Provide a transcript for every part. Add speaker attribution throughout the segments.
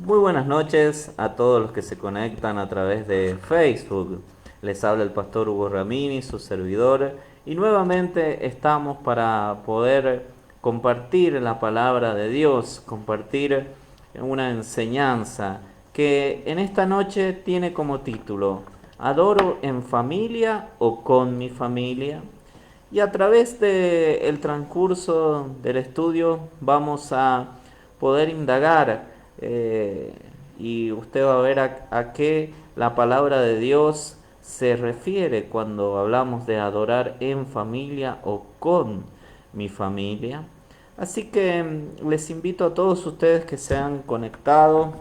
Speaker 1: Muy buenas noches a todos los que se conectan a través de Facebook. Les habla el pastor Hugo Ramini, su servidor, y nuevamente estamos para poder compartir la palabra de Dios, compartir una enseñanza que en esta noche tiene como título ¿Adoro en familia o con mi familia? Y a través del transcurso del estudio vamos a poder indagar y usted va a ver a qué la palabra de Dios se refiere cuando hablamos de adorar en familia o con mi familia. Así que les invito a todos ustedes que se han conectado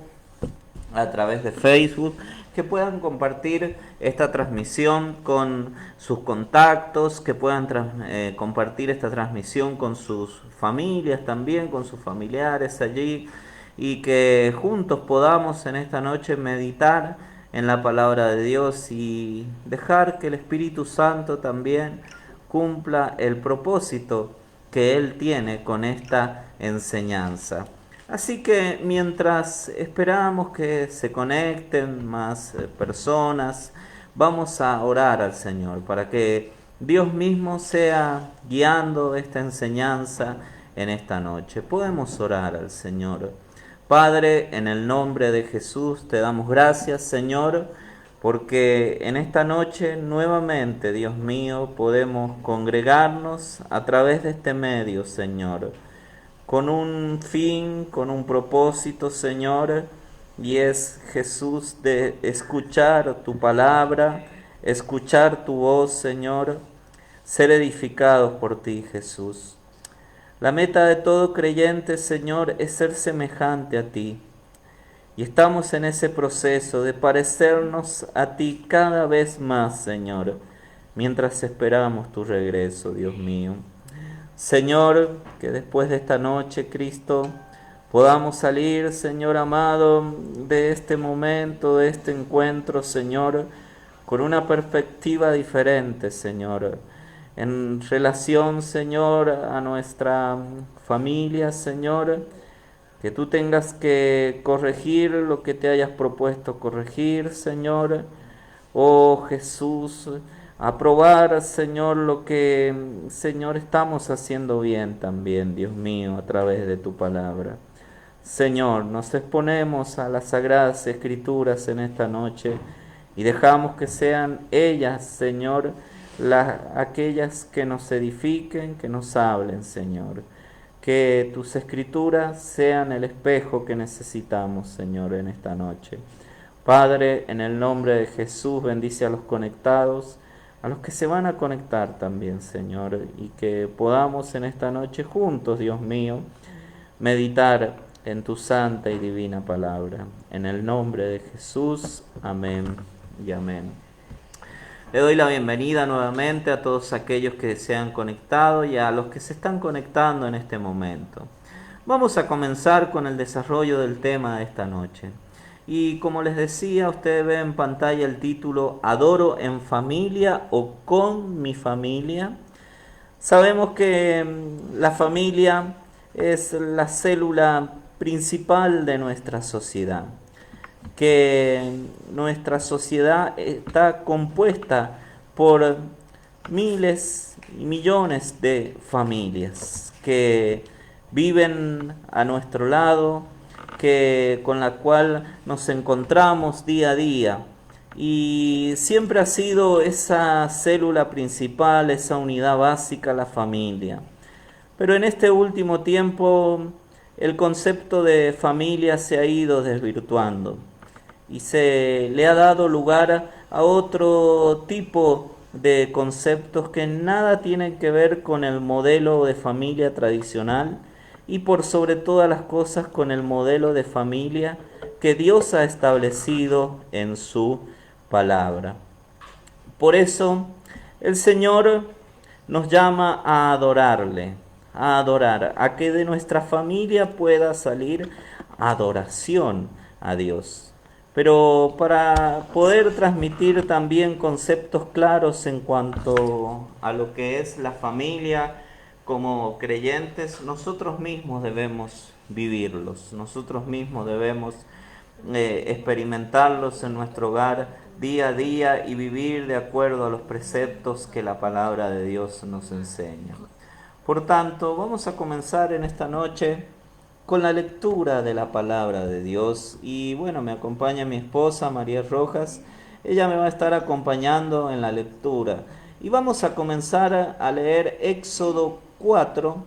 Speaker 1: a través de Facebook, que puedan compartir esta transmisión con sus contactos, que puedan compartir esta transmisión con sus familias también, con sus familiares allí, y que juntos podamos en esta noche meditar en la palabra de Dios y dejar que el Espíritu Santo también cumpla el propósito que Él tiene con esta enseñanza. Así que mientras esperamos que se conecten más personas, vamos a orar al Señor para que Dios mismo sea guiando esta enseñanza en esta noche. Podemos orar al Señor. Padre, en el nombre de Jesús te damos gracias, Señor, porque en esta noche nuevamente, Dios mío, podemos congregarnos a través de este medio, Señor, con un fin, con un propósito, Señor, y es, Jesús, de escuchar tu palabra, escuchar tu voz, Señor, ser edificados por ti, Jesús. La meta de todo creyente, Señor, es ser semejante a ti. Y estamos en ese proceso de parecernos a ti cada vez más, Señor, mientras esperamos tu regreso, Dios mío. Señor, que después de esta noche, Cristo, podamos salir, Señor amado, de este momento, de este encuentro, Señor, con una perspectiva diferente, Señor, en relación, Señor, a nuestra familia, Señor, que tú tengas que corregir lo que te hayas propuesto corregir, Señor. Oh Jesús, aprobar, Señor, lo que, Señor, estamos haciendo bien también, Dios mío, a través de tu palabra. Señor, nos exponemos a las sagradas escrituras en esta noche y dejamos que sean ellas, Señor, aquellas que nos edifiquen, que nos hablen, Señor. Que tus escrituras sean el espejo que necesitamos, Señor, en esta noche. Padre, en el nombre de Jesús, bendice a los conectados, a los que se van a conectar también, Señor, y que podamos en esta noche juntos, Dios mío, meditar en tu santa y divina palabra. En el nombre de Jesús, amén y amén. Le doy la bienvenida nuevamente a todos aquellos que se han conectado y a los que se están conectando en este momento. Vamos a comenzar con el desarrollo del tema de esta noche. Y como les decía, usted ve en pantalla el título ¿Adoro en familia o con mi familia? Sabemos que la familia es la célula principal de nuestra sociedad, que nuestra sociedad está compuesta por miles y millones de familias que viven a nuestro lado, con la cual nos encontramos día a día. Y siempre ha sido esa célula principal, esa unidad básica, la familia. Pero en este último tiempo el concepto de familia se ha ido desvirtuando y se le ha dado lugar a otro tipo de conceptos que nada tienen que ver con el modelo de familia tradicional y por sobre todas las cosas con el modelo de familia que Dios ha establecido en su palabra. Por eso el Señor nos llama a adorarle, a adorar, a que de nuestra familia pueda salir adoración a Dios. Pero para poder transmitir también conceptos claros en cuanto a lo que es la familia como creyentes, nosotros mismos debemos vivirlos, nosotros mismos debemos experimentarlos en nuestro hogar día a día y vivir de acuerdo a los preceptos que la palabra de Dios nos enseña. Por tanto, vamos a comenzar en esta noche con la lectura de la palabra de Dios. Y bueno, me acompaña mi esposa María Rojas. Ella me va a estar acompañando en la lectura. Y vamos a comenzar a leer Éxodo 4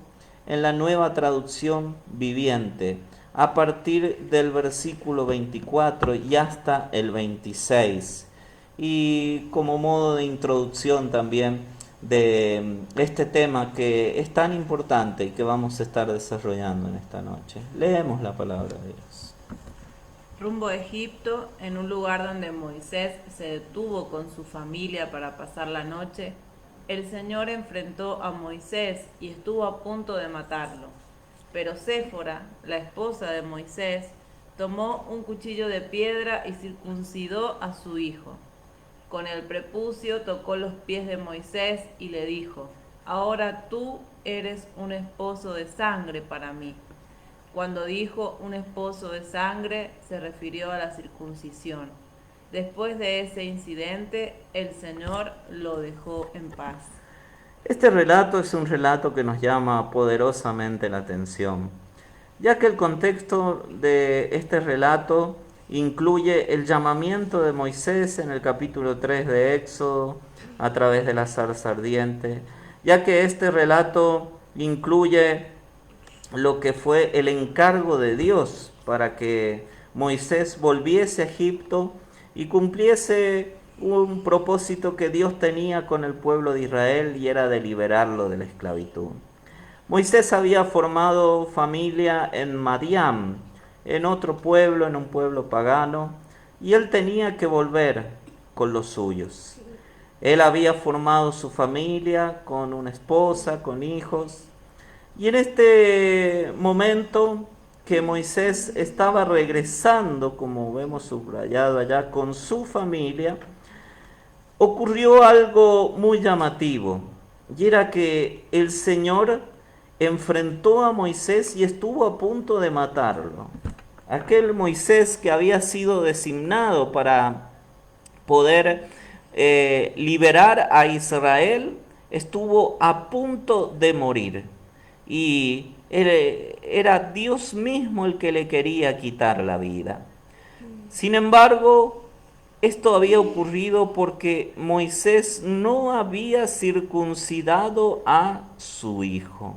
Speaker 1: en la Nueva Traducción Viviente, a partir del versículo 24 y hasta el 26. Y como modo de introducción también de este tema que es tan importante y que vamos a estar desarrollando en esta noche. Leemos la palabra de Dios.
Speaker 2: Rumbo a Egipto, en un lugar donde Moisés se detuvo con su familia para pasar la noche, el Señor enfrentó a Moisés y estuvo a punto de matarlo. Pero Séfora, la esposa de Moisés, tomó un cuchillo de piedra y circuncidó a su hijo. Con el prepucio tocó los pies de Moisés y le dijo: ahora tú eres un esposo de sangre para mí. Cuando dijo un esposo de sangre, se refirió a la circuncisión. Después de ese incidente, el Señor lo dejó en paz.
Speaker 1: Este relato es un relato que nos llama poderosamente la atención, ya que el contexto de este relato incluye el llamamiento de Moisés en el capítulo 3 de Éxodo a través de la zarza ardiente, ya que este relato incluye lo que fue el encargo de Dios para que Moisés volviese a Egipto y cumpliese un propósito que Dios tenía con el pueblo de Israel, y era de liberarlo de la esclavitud. Moisés había formado familia en Madián, en otro pueblo, en un pueblo pagano, y él tenía que volver con los suyos. Él había formado su familia con una esposa, con hijos, y en este momento que Moisés estaba regresando, como vemos subrayado allá, con su familia, ocurrió algo muy llamativo, y era que el Señor enfrentó a Moisés y estuvo a punto de matarlo. Aquel Moisés que había sido designado para poder liberar a Israel estuvo a punto de morir. Y era Dios mismo el que le quería quitar la vida. Sin embargo, esto había ocurrido porque Moisés no había circuncidado a su hijo.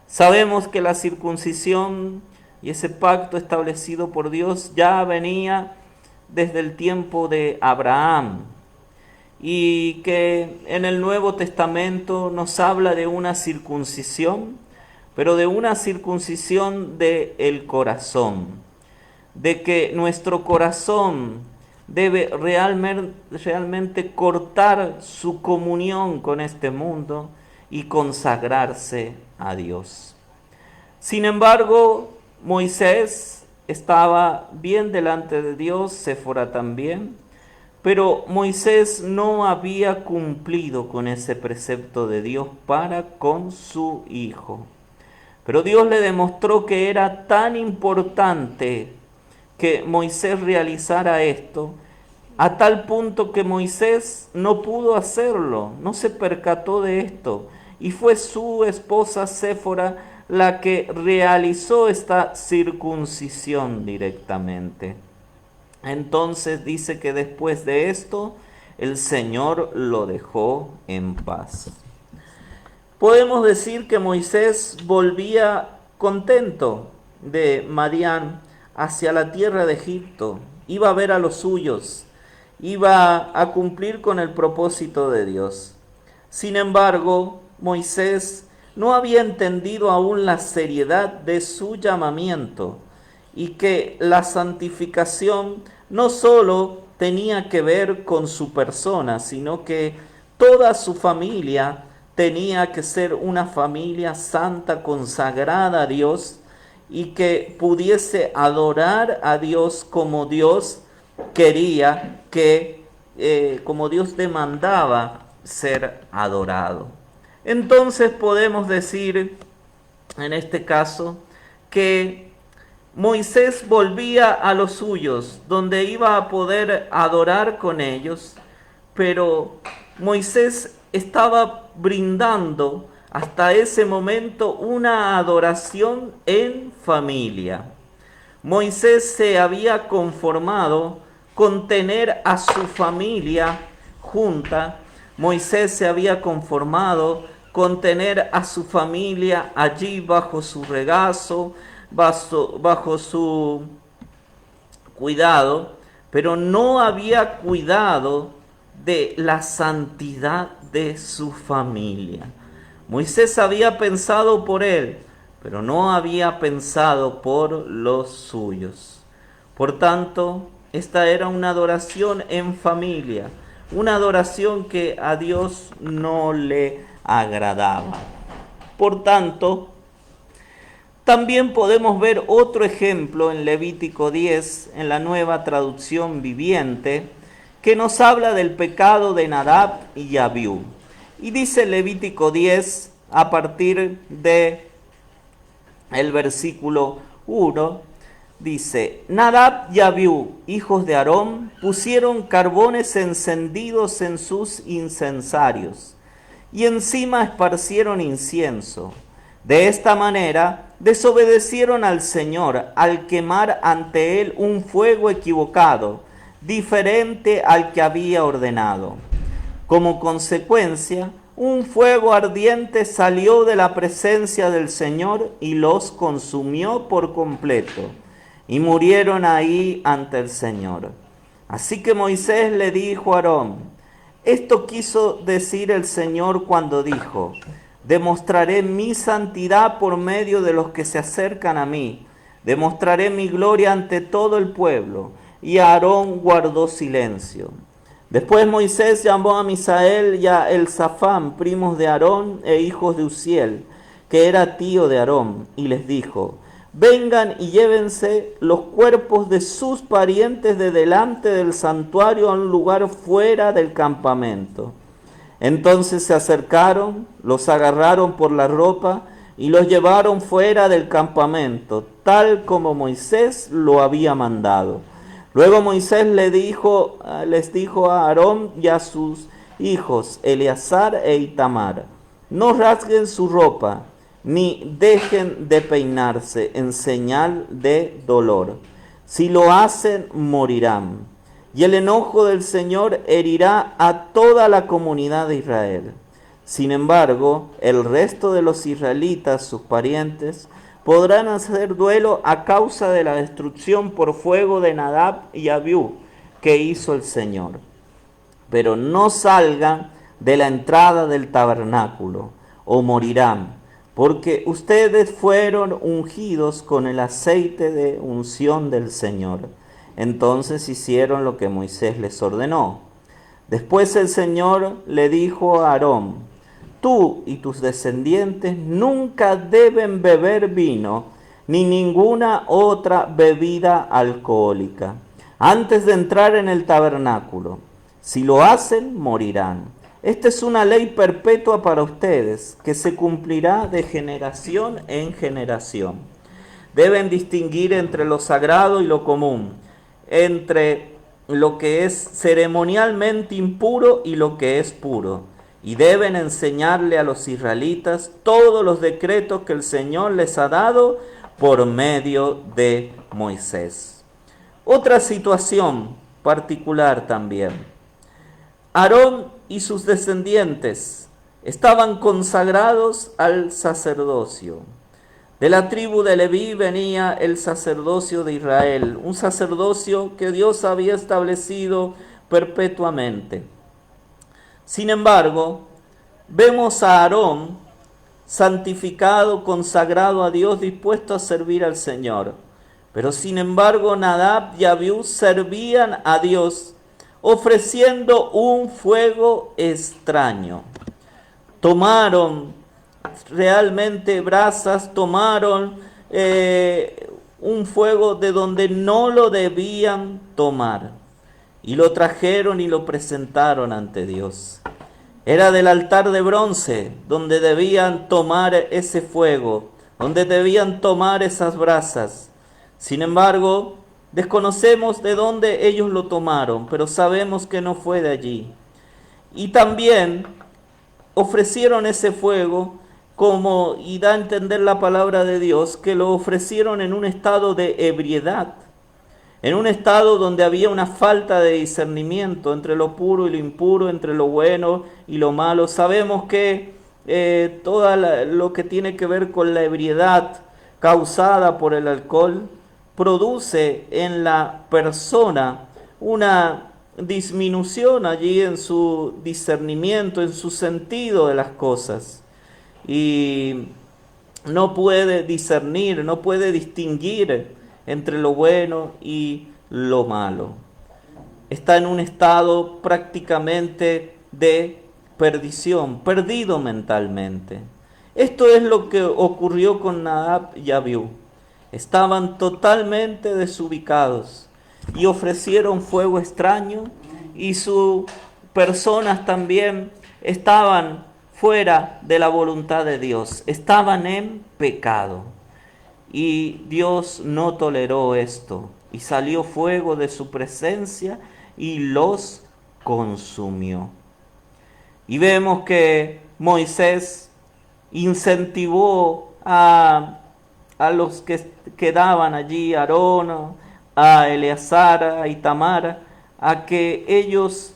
Speaker 1: Sabemos que la circuncisión y ese pacto establecido por Dios ya venía desde el tiempo de Abraham, y que en el Nuevo Testamento nos habla de una circuncisión, pero de una circuncisión del corazón, de que nuestro corazón debe realmente cortar su comunión con este mundo y consagrarse a Dios. Sin embargo, Moisés estaba bien delante de Dios, Séfora también, pero Moisés no había cumplido con ese precepto de Dios para con su hijo. Pero Dios le demostró que era tan importante que Moisés realizara esto, a tal punto que Moisés no pudo hacerlo, no se percató de esto, y fue su esposa Séfora la que realizó esta circuncisión directamente. Entonces dice que después de esto el Señor lo dejó en paz. Podemos decir que Moisés volvía contento de Madián hacia la tierra de Egipto, iba a ver a los suyos, iba a cumplir con el propósito de Dios. Sin embargo, Moisés no había entendido aún la seriedad de su llamamiento, y que la santificación no solo tenía que ver con su persona, sino que toda su familia tenía que ser una familia santa, consagrada a Dios, y que pudiese adorar a Dios como Dios quería que, como Dios demandaba ser adorado. Entonces podemos decir, en este caso, que Moisés volvía a los suyos, donde iba a poder adorar con ellos, pero Moisés estaba brindando hasta ese momento una adoración en familia. Moisés se había conformado con tener a su familia junta. Moisés se había conformado con tener a su familia allí bajo su regazo, bajo su cuidado, pero no había cuidado de la santidad de su familia. Moisés había pensado por él, pero no había pensado por los suyos. Por tanto, esta era una adoración en familia, una adoración que a Dios no le agradaba. Por tanto, también podemos ver otro ejemplo en Levítico 10, en la Nueva Traducción Viviente, que nos habla del pecado de Nadab y Abiú. Y dice Levítico 10, a partir de el versículo 1, dice: Nadab y Abiú, hijos de Aarón, pusieron carbones encendidos en sus incensarios, y encima esparcieron incienso. De esta manera desobedecieron al Señor al quemar ante él un fuego equivocado, diferente al que había ordenado. Como consecuencia, un fuego ardiente salió de la presencia del Señor y los consumió por completo, y murieron ahí ante el Señor. Así que Moisés le dijo a Aarón: esto quiso decir el Señor cuando dijo: demostraré mi santidad por medio de los que se acercan a mí, demostraré mi gloria ante todo el pueblo. Y Aarón guardó silencio. Después Moisés llamó a Misael y a Elzafán, primos de Aarón e hijos de Uziel, que era tío de Aarón, y les dijo: vengan y llévense los cuerpos de sus parientes de delante del santuario a un lugar fuera del campamento. Entonces se acercaron, los agarraron por la ropa y los llevaron fuera del campamento, tal como Moisés lo había mandado. Luego Moisés les dijo a Aarón y a sus hijos, Eleazar e Itamar: no rasguen su ropa, ni dejen de peinarse en señal de dolor. Si lo hacen, morirán. Y el enojo del Señor herirá a toda la comunidad de Israel. Sin embargo, el resto de los israelitas, sus parientes, podrán hacer duelo a causa de la destrucción por fuego de Nadab y Abiú que hizo el Señor. Pero no salgan de la entrada del tabernáculo, o morirán, porque ustedes fueron ungidos con el aceite de unción del Señor. Entonces hicieron lo que Moisés les ordenó. Después el Señor le dijo a Aarón: tú y tus descendientes nunca deben beber vino ni ninguna otra bebida alcohólica antes de entrar en el tabernáculo. Si lo hacen, morirán. Esta es una ley perpetua para ustedes, que se cumplirá de generación en generación. Deben distinguir entre lo sagrado y lo común, entre lo que es ceremonialmente impuro y lo que es puro. Y deben enseñarle a los israelitas todos los decretos que el Señor les ha dado por medio de Moisés. Otra situación particular también. Aarón y sus descendientes estaban consagrados al sacerdocio. De la tribu de Leví venía el sacerdocio de Israel, un sacerdocio que Dios había establecido perpetuamente. Sin embargo, vemos a Aarón santificado, consagrado a Dios, dispuesto a servir al Señor. Pero sin embargo, Nadab y Abiú servían a Dios ofreciendo un fuego extraño. Tomaron realmente brasas, tomaron un fuego de donde no lo debían tomar, y lo trajeron y lo presentaron ante Dios. Era del altar de bronce donde debían tomar ese fuego, donde debían tomar esas brasas. Sin embargo, desconocemos de dónde ellos lo tomaron, pero sabemos que no fue de allí. Y también ofrecieron ese fuego y da a entender la palabra de Dios, que lo ofrecieron en un estado de ebriedad, en un estado donde había una falta de discernimiento entre lo puro y lo impuro, entre lo bueno y lo malo. Sabemos que todo lo que tiene que ver con la ebriedad causada por el alcohol produce en la persona una disminución allí en su discernimiento, en su sentido de las cosas. Y no puede discernir, no puede distinguir entre lo bueno y lo malo. Está en un estado prácticamente de perdición, perdido mentalmente. Esto es lo que ocurrió con Nadab y Abiú. Estaban totalmente desubicados y ofrecieron fuego extraño, y sus personas también estaban fuera de la voluntad de Dios, estaban en pecado. Y Dios no toleró esto, y salió fuego de su presencia y los consumió. Y vemos que Moisés incentivó a los que quedaban allí, a Aarón, a Eleazar, a Itamar, a que ellos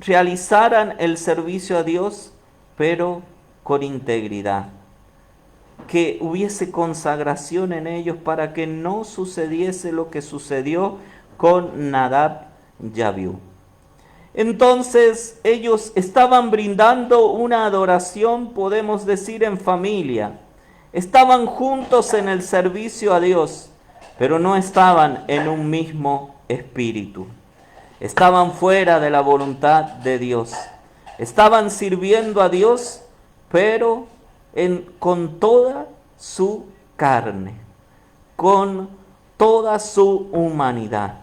Speaker 1: realizaran el servicio a Dios, pero con integridad. Que hubiese consagración en ellos para que no sucediese lo que sucedió con Nadab y Abiú. Entonces ellos estaban brindando una adoración, podemos decir, en familia. Estaban juntos en el servicio a Dios, pero no estaban en un mismo espíritu. Estaban fuera de la voluntad de Dios. Estaban sirviendo a Dios, pero con toda su carne, con toda su humanidad,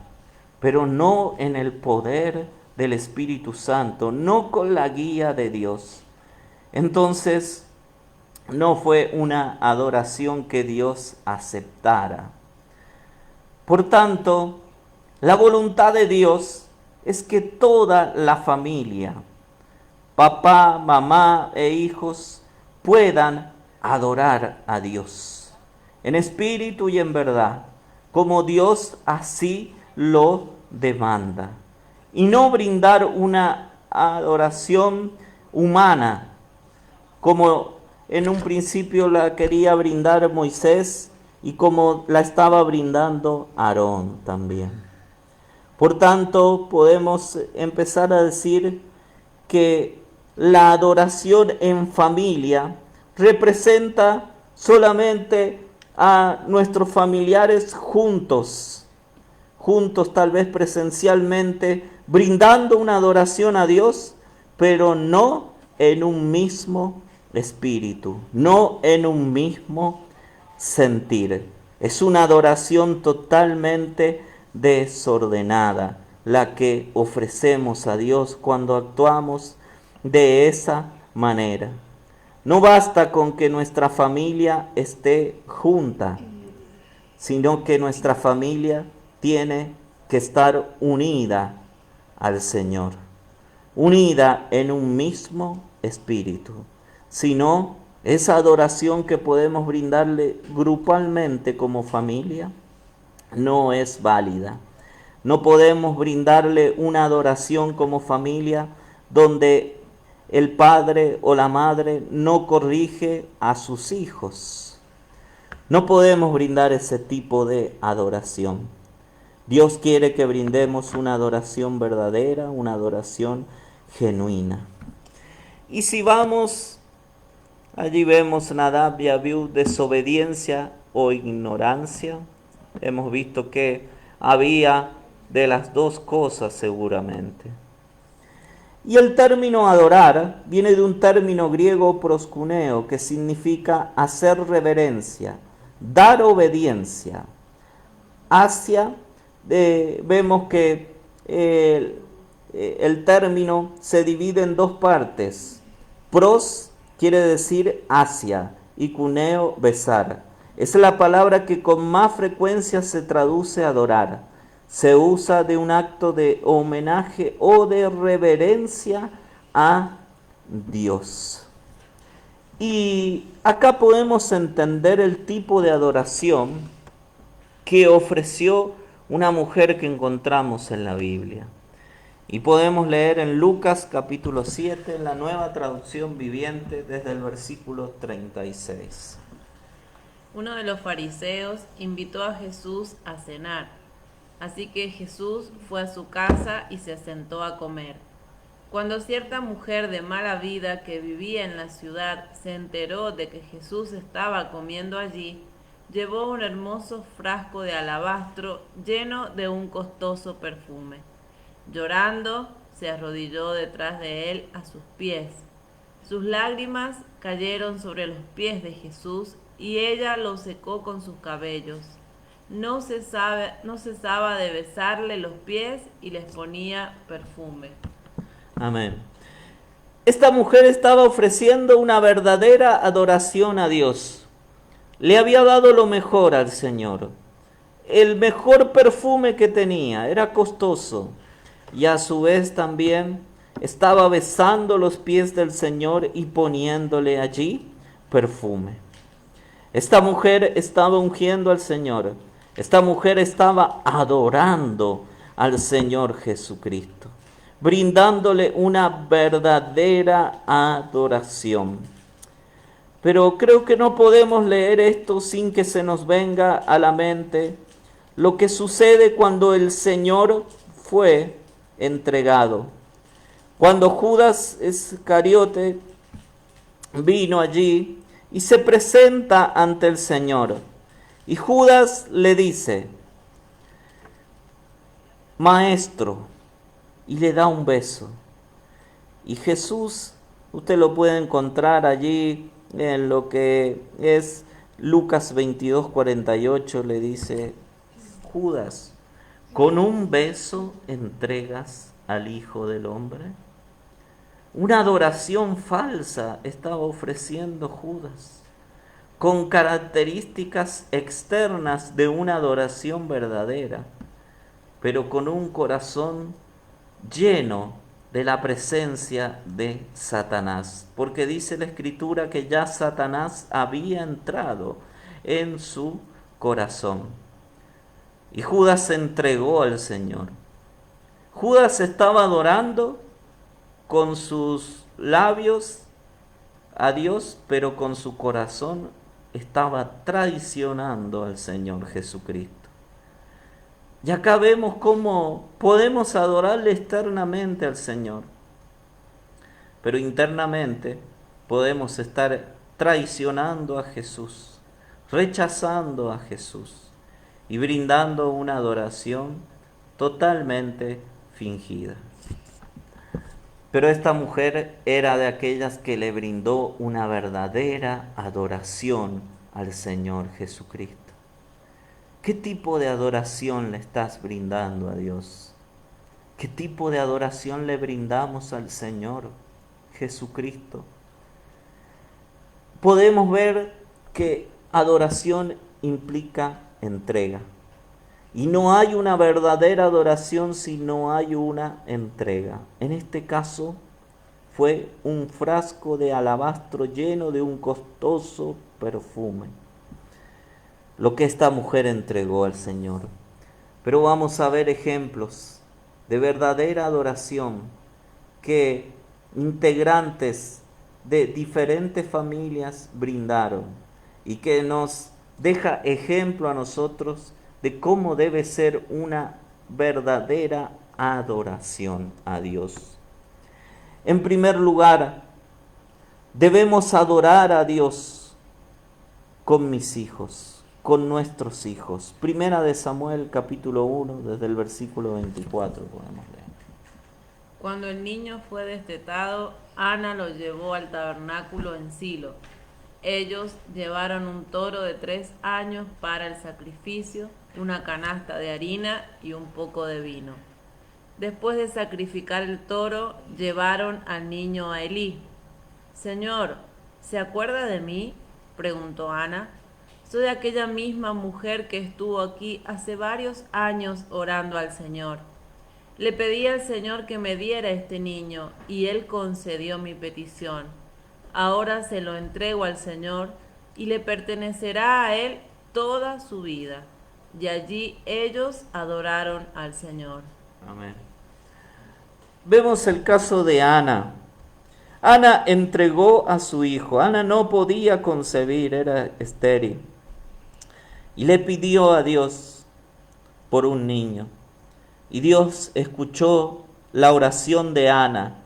Speaker 1: pero no en el poder del Espíritu Santo, no con la guía de Dios. Entonces, no fue una adoración que Dios aceptara. Por tanto, la voluntad de Dios es que toda la familia, papá, mamá e hijos, puedan adorar a Dios en espíritu y en verdad, como Dios así lo demanda, y no brindar una adoración humana, como en un principio la quería brindar Moisés y como la estaba brindando Aarón también. Por tanto, podemos empezar a decir que la adoración en familia representa solamente a nuestros familiares juntos tal vez presencialmente, brindando una adoración a Dios, pero no en un mismo espíritu, no en un mismo sentir. Es una adoración totalmente desordenada la que ofrecemos a Dios cuando actuamos de esa manera. No basta con que nuestra familia esté junta, sino que nuestra familia tiene que estar unida al Señor, unida en un mismo espíritu. Si no, esa adoración que podemos brindarle grupalmente como familia no es válida. No podemos brindarle una adoración como familia donde el padre o la madre no corrige a sus hijos. No podemos brindar ese tipo de adoración. Dios quiere que brindemos una adoración verdadera, una adoración genuina. Y si vamos, allí vemos Nadab y Abiú, desobediencia o ignorancia. Hemos visto que había de las dos cosas seguramente. Y el término adorar viene de un término griego proskuneo, que significa hacer reverencia, dar obediencia. Vemos que el término se divide en dos partes. Pros quiere decir hacia y cuneo besar. Es la palabra que con más frecuencia se traduce adorar. Se usa de un acto de homenaje o de reverencia a Dios. Y acá podemos entender el tipo de adoración que ofreció una mujer que encontramos en la Biblia. Y podemos leer en Lucas capítulo 7, en la Nueva Traducción Viviente, desde el versículo 36.
Speaker 2: Uno de los fariseos invitó a Jesús a cenar, así que Jesús fue a su casa y se sentó a comer. Cuando cierta mujer de mala vida que vivía en la ciudad se enteró de que Jesús estaba comiendo allí, llevó un hermoso frasco de alabastro lleno de un costoso perfume. Llorando, se arrodilló detrás de él a sus pies. Sus lágrimas cayeron sobre los pies de Jesús y ella los secó con sus cabellos. No cesaba de besarle los pies y les ponía perfume.
Speaker 1: Amén. Esta mujer estaba ofreciendo una verdadera adoración a Dios. Le había dado lo mejor al Señor. El mejor perfume que tenía, era costoso. Y a su vez también estaba besando los pies del Señor y poniéndole allí perfume. Esta mujer estaba ungiendo al Señor. Esta mujer estaba adorando al Señor Jesucristo, brindándole una verdadera adoración. Pero creo que no podemos leer esto sin que se nos venga a la mente lo que sucede cuando el Señor fue entregado. Cuando Judas Iscariote vino allí y se presenta ante el Señor, y Judas le dice: Maestro, y le da un beso. Y Jesús, usted lo puede encontrar allí en lo que es Lucas 22:48, le dice: Judas, ¿con un beso entregas al Hijo del Hombre? Una adoración falsa estaba ofreciendo Judas, con características externas de una adoración verdadera, pero con un corazón lleno de la presencia de Satanás, porque dice la Escritura que ya Satanás había entrado en su corazón. Y Judas se entregó al Señor. Judas estaba adorando con sus labios a Dios, pero con su corazón estaba traicionando al Señor Jesucristo. Y acá vemos cómo podemos adorarle externamente al Señor, pero internamente podemos estar traicionando a Jesús, rechazando a Jesús y brindando una adoración totalmente fingida. Pero esta mujer era de aquellas que le brindó una verdadera adoración al Señor Jesucristo. ¿Qué tipo de adoración le estás brindando a Dios? ¿Qué tipo de adoración le brindamos al Señor Jesucristo? Podemos ver que adoración implica entrega. Y no hay una verdadera adoración si no hay una entrega. En este caso fue un frasco de alabastro lleno de un costoso perfume, lo que esta mujer entregó al Señor. Pero vamos a ver ejemplos de verdadera adoración que integrantes de diferentes familias brindaron y que nos deja ejemplo a nosotros de cómo debe ser una verdadera adoración a Dios. En primer lugar, debemos adorar a Dios con mis hijos, con nuestros hijos. Primera de Samuel capítulo 1, desde el versículo 24 podemos leer.
Speaker 2: Cuando el niño fue destetado, Ana lo llevó al tabernáculo en Silo. Ellos llevaron un toro de 3 años para el sacrificio, una canasta de harina y un poco de vino. Después de sacrificar el toro, llevaron al niño a Elí. Señor, ¿se acuerda de mí?, preguntó Ana. Soy aquella misma mujer que estuvo aquí hace varios años orando al Señor. Le pedí al Señor que me diera este niño y Él concedió mi petición. Ahora se lo entrego al Señor y le pertenecerá a Él toda su vida. Y allí ellos adoraron al Señor.
Speaker 1: Amén. Vemos el caso de Ana. Ana entregó a su hijo. Ana no podía concebir, era estéril. Y le pidió a Dios por un niño. Y Dios escuchó la oración de Ana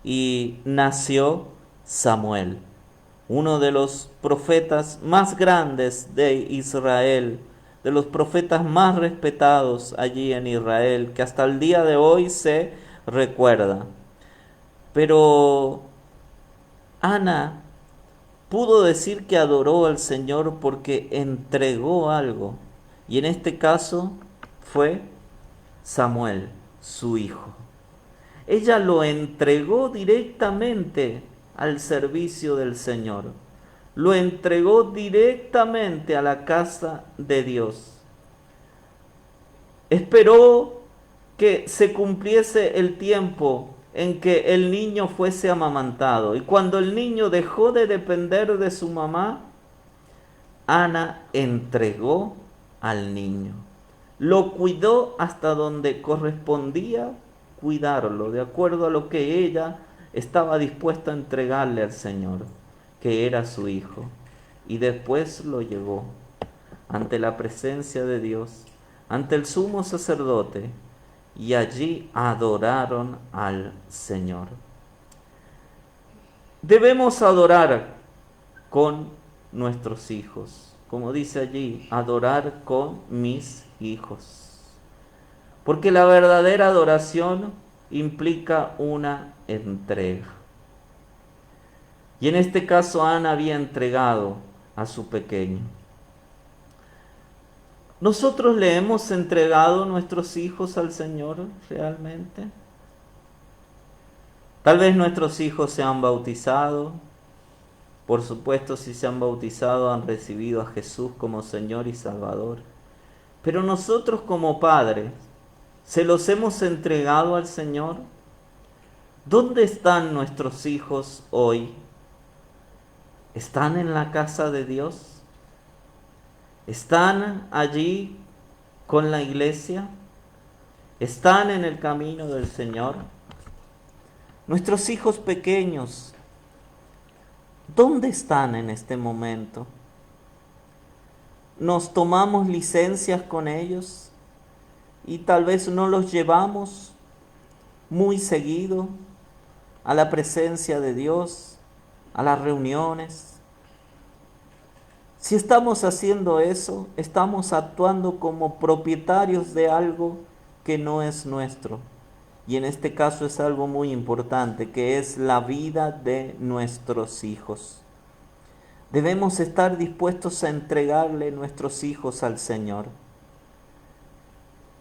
Speaker 1: y nació Samuel, uno de los profetas más grandes de Israel, de los profetas más respetados allí en Israel, que hasta el día de hoy se recuerda. Pero Ana pudo decir que adoró al Señor porque entregó algo, y en este caso fue Samuel, su hijo. Ella lo entregó directamente al servicio del Señor. Lo entregó directamente a la casa de Dios. Esperó que se cumpliese el tiempo en que el niño fuese amamantado. Y cuando el niño dejó de depender de su mamá, Ana entregó al niño. Lo cuidó hasta donde correspondía cuidarlo, de acuerdo a lo que ella estaba dispuesta a entregarle al Señor, que era su hijo. Y después lo llevó ante la presencia de Dios, ante el sumo sacerdote, y allí adoraron al Señor. Debemos adorar con nuestros hijos, como dice allí, adorar con mis hijos. Porque la verdadera adoración implica una entrega. Y en este caso Ana había entregado a su pequeño. ¿Nosotros le hemos entregado nuestros hijos al Señor realmente? Tal vez nuestros hijos se han bautizado. Por supuesto, si se han bautizado han recibido a Jesús como Señor y Salvador. Pero nosotros como padres, ¿se los hemos entregado al Señor? ¿Dónde están nuestros hijos hoy? ¿Están en la casa de Dios? ¿Están allí con la iglesia? ¿Están en el camino del Señor? Nuestros hijos pequeños, ¿dónde están en este momento? ¿Nos tomamos licencias con ellos y tal vez no los llevamos muy seguido a la presencia de Dios, a las reuniones? Si estamos haciendo eso, estamos actuando como propietarios de algo que no es nuestro. Y en este caso es algo muy importante, que es la vida de nuestros hijos. Debemos estar dispuestos a entregarle nuestros hijos al Señor.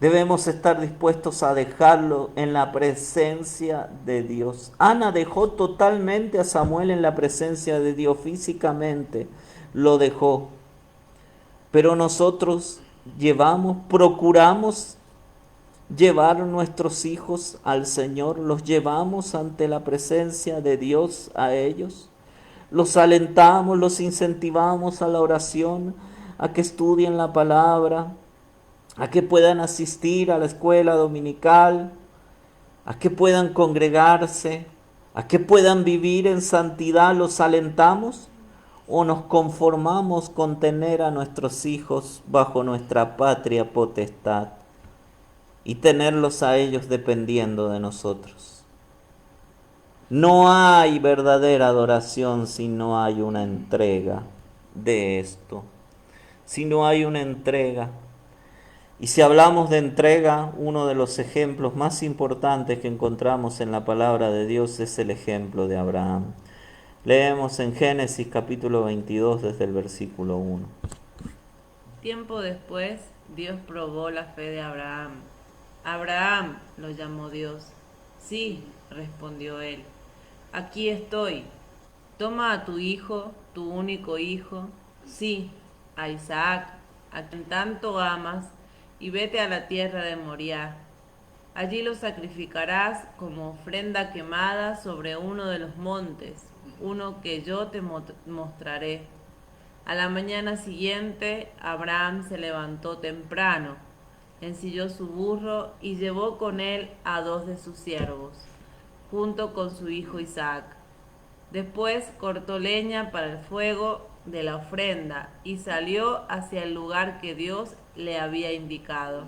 Speaker 1: Debemos estar dispuestos a dejarlo en la presencia de Dios. Ana dejó totalmente a Samuel en la presencia de Dios físicamente. Lo dejó, pero nosotros procuramos llevar nuestros hijos al Señor, los llevamos ante la presencia de Dios a ellos, los alentamos, los incentivamos a la oración, a que estudien la palabra, a que puedan asistir a la escuela dominical, a que puedan congregarse, a que puedan vivir en santidad, los alentamos. ¿O nos conformamos con tener a nuestros hijos bajo nuestra patria potestad y tenerlos a ellos dependiendo de nosotros? No hay verdadera adoración si no hay una entrega de esto, si no hay una entrega. Y si hablamos de entrega, uno de los ejemplos más importantes que encontramos en la palabra de Dios es el ejemplo de Abraham. Leemos en Génesis capítulo 22 desde el versículo 1.
Speaker 2: Tiempo después, Dios probó la fe de Abraham. Abraham, lo llamó Dios. Sí, respondió él. Aquí estoy. Toma a tu hijo, tu único hijo. Sí, a Isaac, a quien tanto amas, y vete a la tierra de Moriah. Allí lo sacrificarás como ofrenda quemada sobre uno de los montes, uno que yo te mostraré. A la mañana siguiente, Abraham se levantó temprano, ensilló su burro y llevó con él a 2 de sus siervos, junto con su hijo Isaac. Después cortó leña para el fuego de la ofrenda y salió hacia el lugar que Dios le había indicado.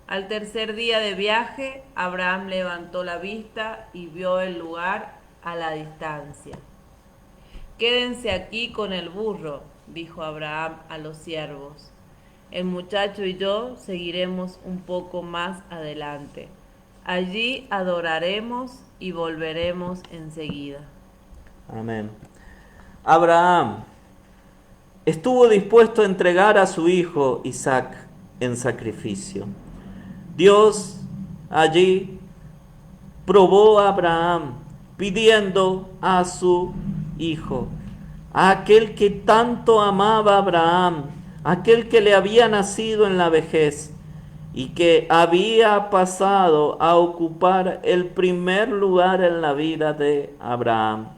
Speaker 2: Al tercer día de viaje, Abraham levantó la vista y vio el lugar a la distancia. Quédense aquí con el burro, dijo Abraham a los siervos. El muchacho y yo seguiremos un poco más adelante. Allí adoraremos y volveremos enseguida.
Speaker 1: Amén. Abraham estuvo dispuesto a entregar a su hijo Isaac en sacrificio. Dios allí probó a Abraham pidiendo a su hijo, a aquel que tanto amaba a Abraham, aquel que le había nacido en la vejez y que había pasado a ocupar el primer lugar en la vida de Abraham.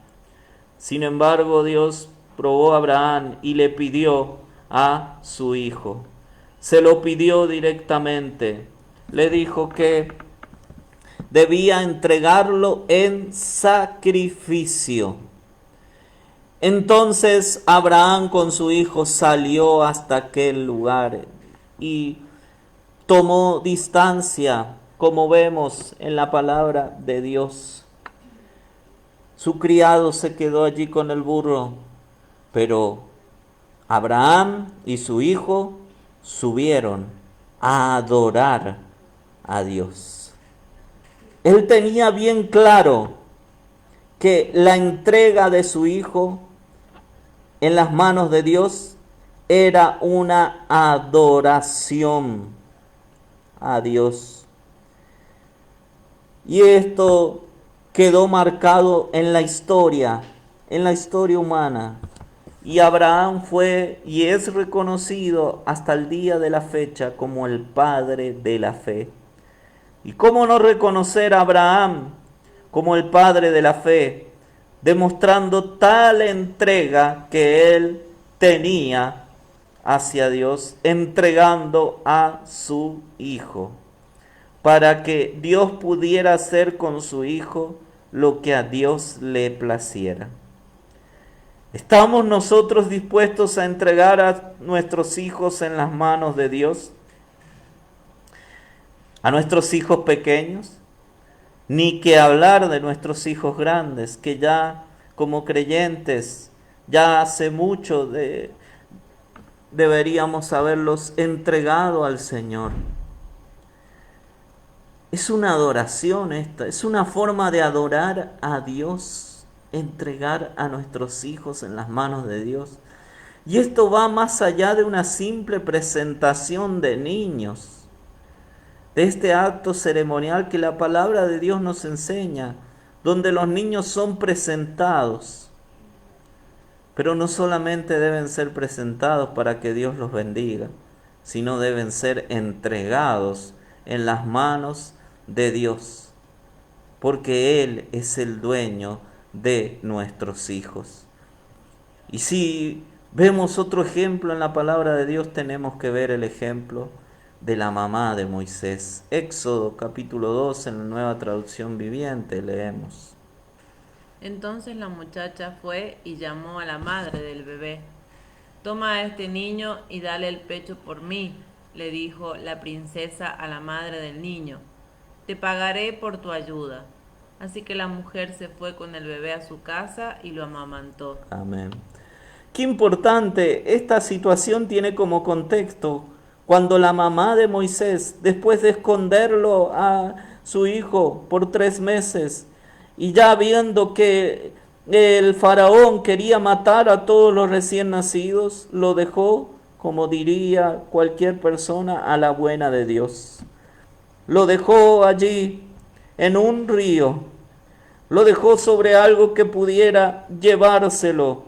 Speaker 1: Sin embargo, Dios probó a Abraham y le pidió a su hijo. Se lo pidió directamente. Le dijo que debía entregarlo en sacrificio. Entonces Abraham con su hijo salió hasta aquel lugar y tomó distancia, como vemos en la palabra de Dios. Su criado se quedó allí con el burro, pero Abraham y su hijo subieron a adorar a Dios. Él tenía bien claro que la entrega de su hijo en las manos de Dios era una adoración a Dios. Y esto quedó marcado en la historia humana. Y Abraham fue y es reconocido hasta el día de la fecha como el padre de la fe. ¿Y cómo no reconocer a Abraham como el padre de la fe, demostrando tal entrega que él tenía hacia Dios, entregando a su hijo, para que Dios pudiera hacer con su hijo lo que a Dios le placiera? ¿Estamos nosotros dispuestos a entregar a nuestros hijos en las manos de Dios? ¿A nuestros hijos pequeños? Ni que hablar de nuestros hijos grandes, que ya como creyentes, ya hace mucho deberíamos haberlos entregado al Señor. Es una adoración esta, es una forma de adorar a Dios, entregar a nuestros hijos en las manos de Dios. Y esto va más allá de una simple presentación de niños, de este acto ceremonial que la palabra de Dios nos enseña, donde los niños son presentados. Pero no solamente deben ser presentados para que Dios los bendiga, sino deben ser entregados en las manos de Dios, porque Él es el dueño de nuestros hijos. Y si vemos otro ejemplo en la palabra de Dios, tenemos que ver el ejemplo de la mamá de Moisés. Éxodo capítulo 2, en la Nueva Traducción Viviente, leemos.
Speaker 2: Entonces la muchacha fue y llamó a la madre del bebé. Toma a este niño y dale el pecho por mí, le dijo la princesa a la madre del niño. Te pagaré por tu ayuda. Así que la mujer se fue con el bebé a su casa y lo amamantó.
Speaker 1: Amén. Qué importante, esta situación tiene como contexto cuando la mamá de Moisés, después de esconderlo a su hijo por 3 meses, y ya viendo que el faraón quería matar a todos los recién nacidos, lo dejó, como diría cualquier persona, a la buena de Dios. Lo dejó allí en un río, lo dejó sobre algo que pudiera llevárselo.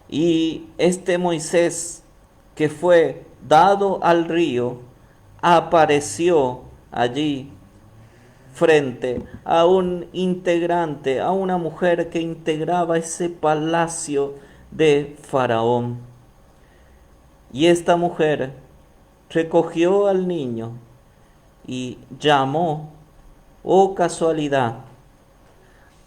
Speaker 1: Y este Moisés que fue dado al río, apareció allí frente a un integrante, a una mujer que integraba ese palacio de Faraón. Y esta mujer recogió al niño y llamó, oh casualidad,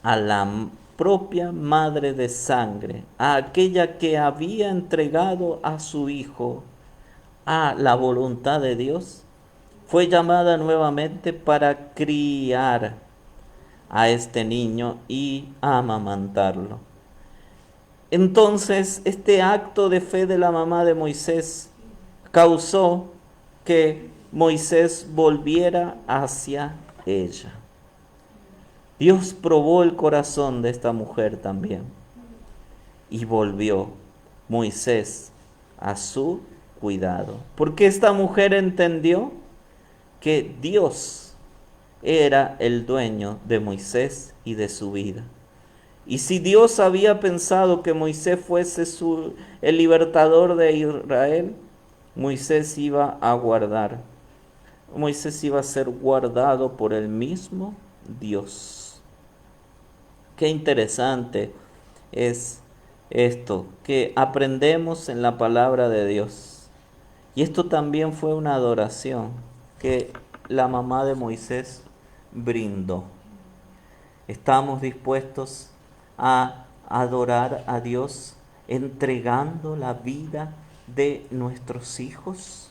Speaker 1: a la propia madre de sangre, a aquella que había entregado a su hijo a la voluntad de Dios, fue llamada nuevamente para criar a este niño y amamantarlo. Entonces, este acto de fe de la mamá de Moisés causó que Moisés volviera hacia ella. Dios probó el corazón de esta mujer también y volvió Moisés a su cuidado, porque esta mujer entendió que Dios era el dueño de Moisés y de su vida. Y si Dios había pensado que Moisés fuese el libertador de Israel, Moisés iba a guardar. Moisés iba a ser guardado por el mismo Dios. Qué interesante es esto, que aprendemos en la palabra de Dios. Y esto también fue una adoración que la mamá de Moisés brindó. Estamos dispuestos a adorar a Dios entregando la vida de nuestros hijos.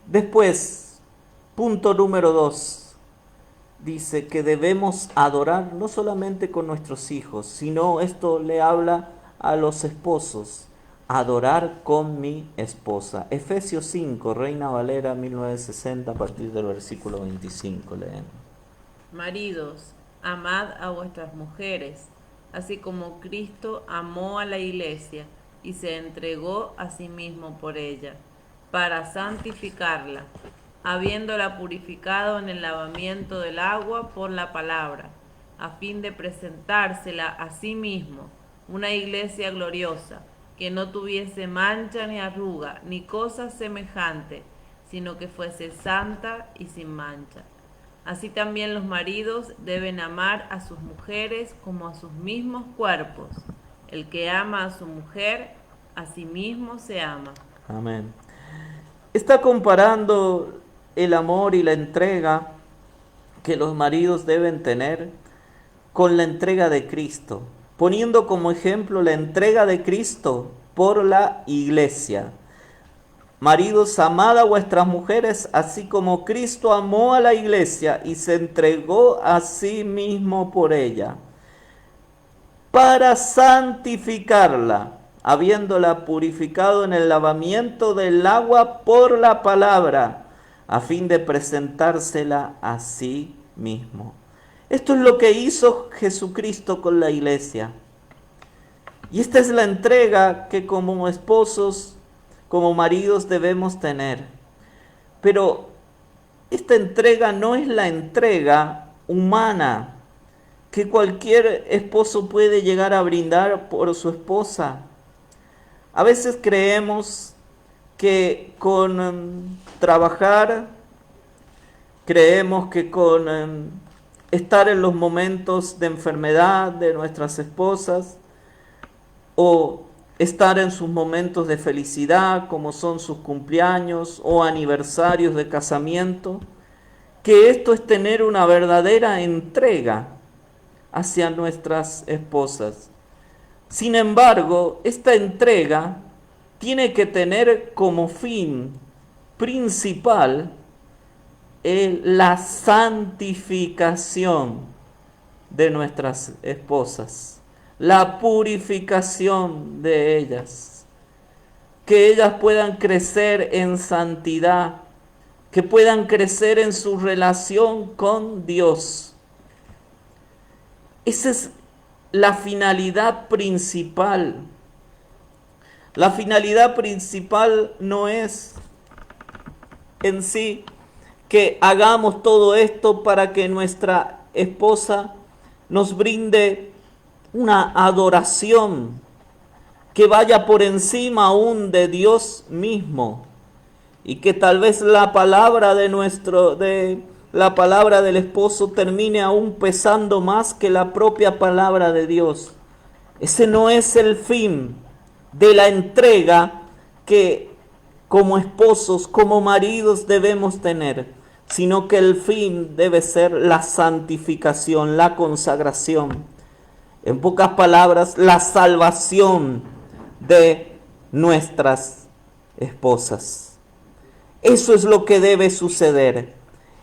Speaker 1: Después, punto número 2, dice que debemos adorar no solamente con nuestros hijos, sino esto le habla a los esposos. Adorar con mi esposa. Efesios 5, Reina Valera 1960, a partir del versículo 25 leemos.
Speaker 2: Maridos, amad a vuestras mujeres, así como Cristo amó a la iglesia y se entregó a sí mismo por ella, para santificarla, habiéndola purificado en el lavamiento del agua por la palabra, a fin de presentársela a sí mismo, una iglesia gloriosa, que no tuviese mancha ni arruga, ni cosa semejante, sino que fuese santa y sin mancha. Así también los maridos deben amar a sus mujeres como a sus mismos cuerpos. El que ama a su mujer, a sí mismo se ama.
Speaker 1: Amén. Está comparando el amor y la entrega que los maridos deben tener con la entrega de Cristo, poniendo como ejemplo la entrega de Cristo por la iglesia. Maridos, amad a vuestras mujeres, así como Cristo amó a la iglesia y se entregó a sí mismo por ella, para santificarla, habiéndola purificado en el lavamiento del agua por la palabra, a fin de presentársela a sí mismo. Esto es lo que hizo Jesucristo con la iglesia. Y esta es la entrega que como esposos, como maridos debemos tener. Pero esta entrega no es la entrega humana que cualquier esposo puede llegar a brindar por su esposa. A veces creemos que con trabajar, creemos que con estar en los momentos de enfermedad de nuestras esposas, o estar en sus momentos de felicidad, como son sus cumpleaños o aniversarios de casamiento, que esto es tener una verdadera entrega hacia nuestras esposas. Sin embargo, esta entrega tiene que tener como fin principal la santificación de nuestras esposas, la purificación de ellas, que ellas puedan crecer en santidad, que puedan crecer en su relación con Dios. Esa es la finalidad principal. La finalidad principal no es en sí que hagamos todo esto para que nuestra esposa nos brinde una adoración que vaya por encima aún de Dios mismo, y que tal vez la palabra de la palabra del esposo termine aún pesando más que la propia palabra de Dios. Ese no es el fin de la entrega que como esposos, como maridos debemos tener, sino que el fin debe ser la santificación, la consagración. En pocas palabras, la salvación de nuestras esposas. Eso es lo que debe suceder.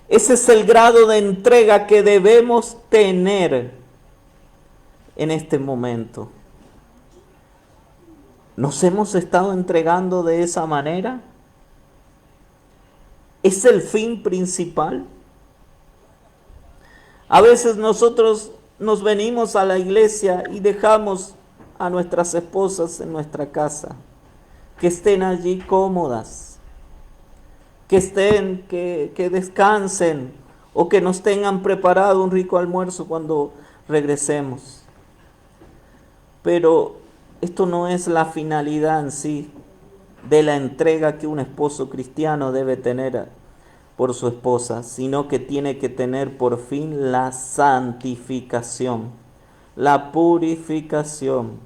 Speaker 1: Ese es el grado de entrega que debemos tener en este momento. ¿Nos hemos estado entregando de esa manera? ¿Es el fin principal? A veces nosotros nos venimos a la iglesia y dejamos a nuestras esposas en nuestra casa, que estén allí cómodas, que descansen o que nos tengan preparado un rico almuerzo cuando regresemos. Pero esto no es la finalidad en sí de la entrega que un esposo cristiano debe tener por su esposa, sino que tiene que tener por fin la santificación, la purificación.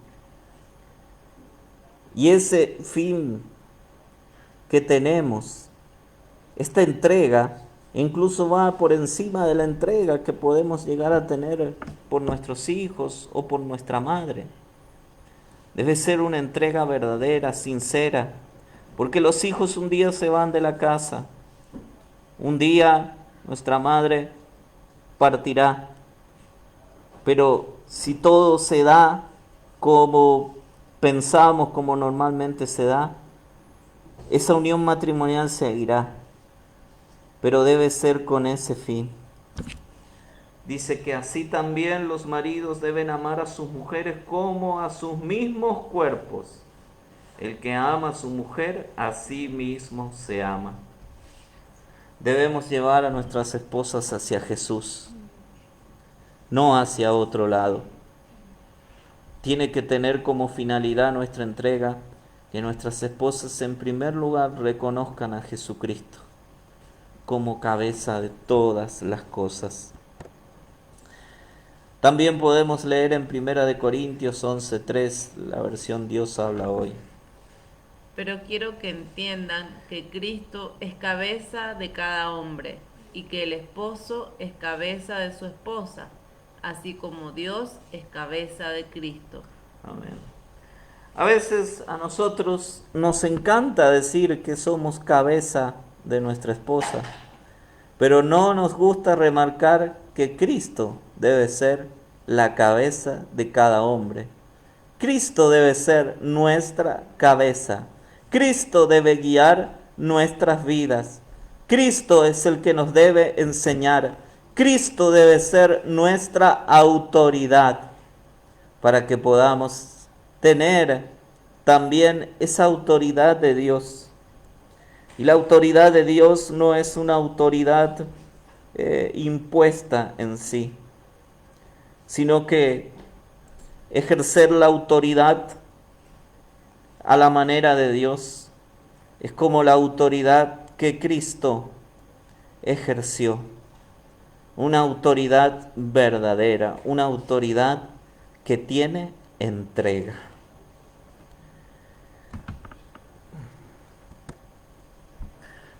Speaker 1: Y ese fin que tenemos, esta entrega, incluso va por encima de la entrega que podemos llegar a tener por nuestros hijos o por nuestra madre. Debe ser una entrega verdadera, sincera, porque los hijos un día se van de la casa, un día nuestra madre partirá, pero si todo se da como pensamos, como normalmente se da, esa unión matrimonial seguirá, pero debe ser con ese fin. Dice que así también los maridos deben amar a sus mujeres como a sus mismos cuerpos. El que ama a su mujer, a sí mismo se ama. Debemos llevar a nuestras esposas hacia Jesús, no hacia otro lado. Tiene que tener como finalidad nuestra entrega que nuestras esposas en primer lugar reconozcan a Jesucristo como cabeza de todas las cosas. También podemos leer en 1 Corintios 11:3, la versión Dios habla hoy.
Speaker 2: Pero quiero que entiendan que Cristo es cabeza de cada hombre y que el esposo es cabeza de su esposa, así como Dios es cabeza de Cristo.
Speaker 1: Amén. A veces a nosotros nos encanta decir que somos cabeza de nuestra esposa, pero no nos gusta remarcar que Cristo debe ser la cabeza de cada hombre. Cristo debe ser nuestra cabeza. Cristo debe guiar nuestras vidas. Cristo es el que nos debe enseñar. Cristo debe ser nuestra autoridad para que podamos tener también esa autoridad de Dios. Y la autoridad de Dios no es una autoridad impuesta en sí, sino que ejercer la autoridad a la manera de Dios es como la autoridad que Cristo ejerció. Una autoridad verdadera, una autoridad que tiene entrega.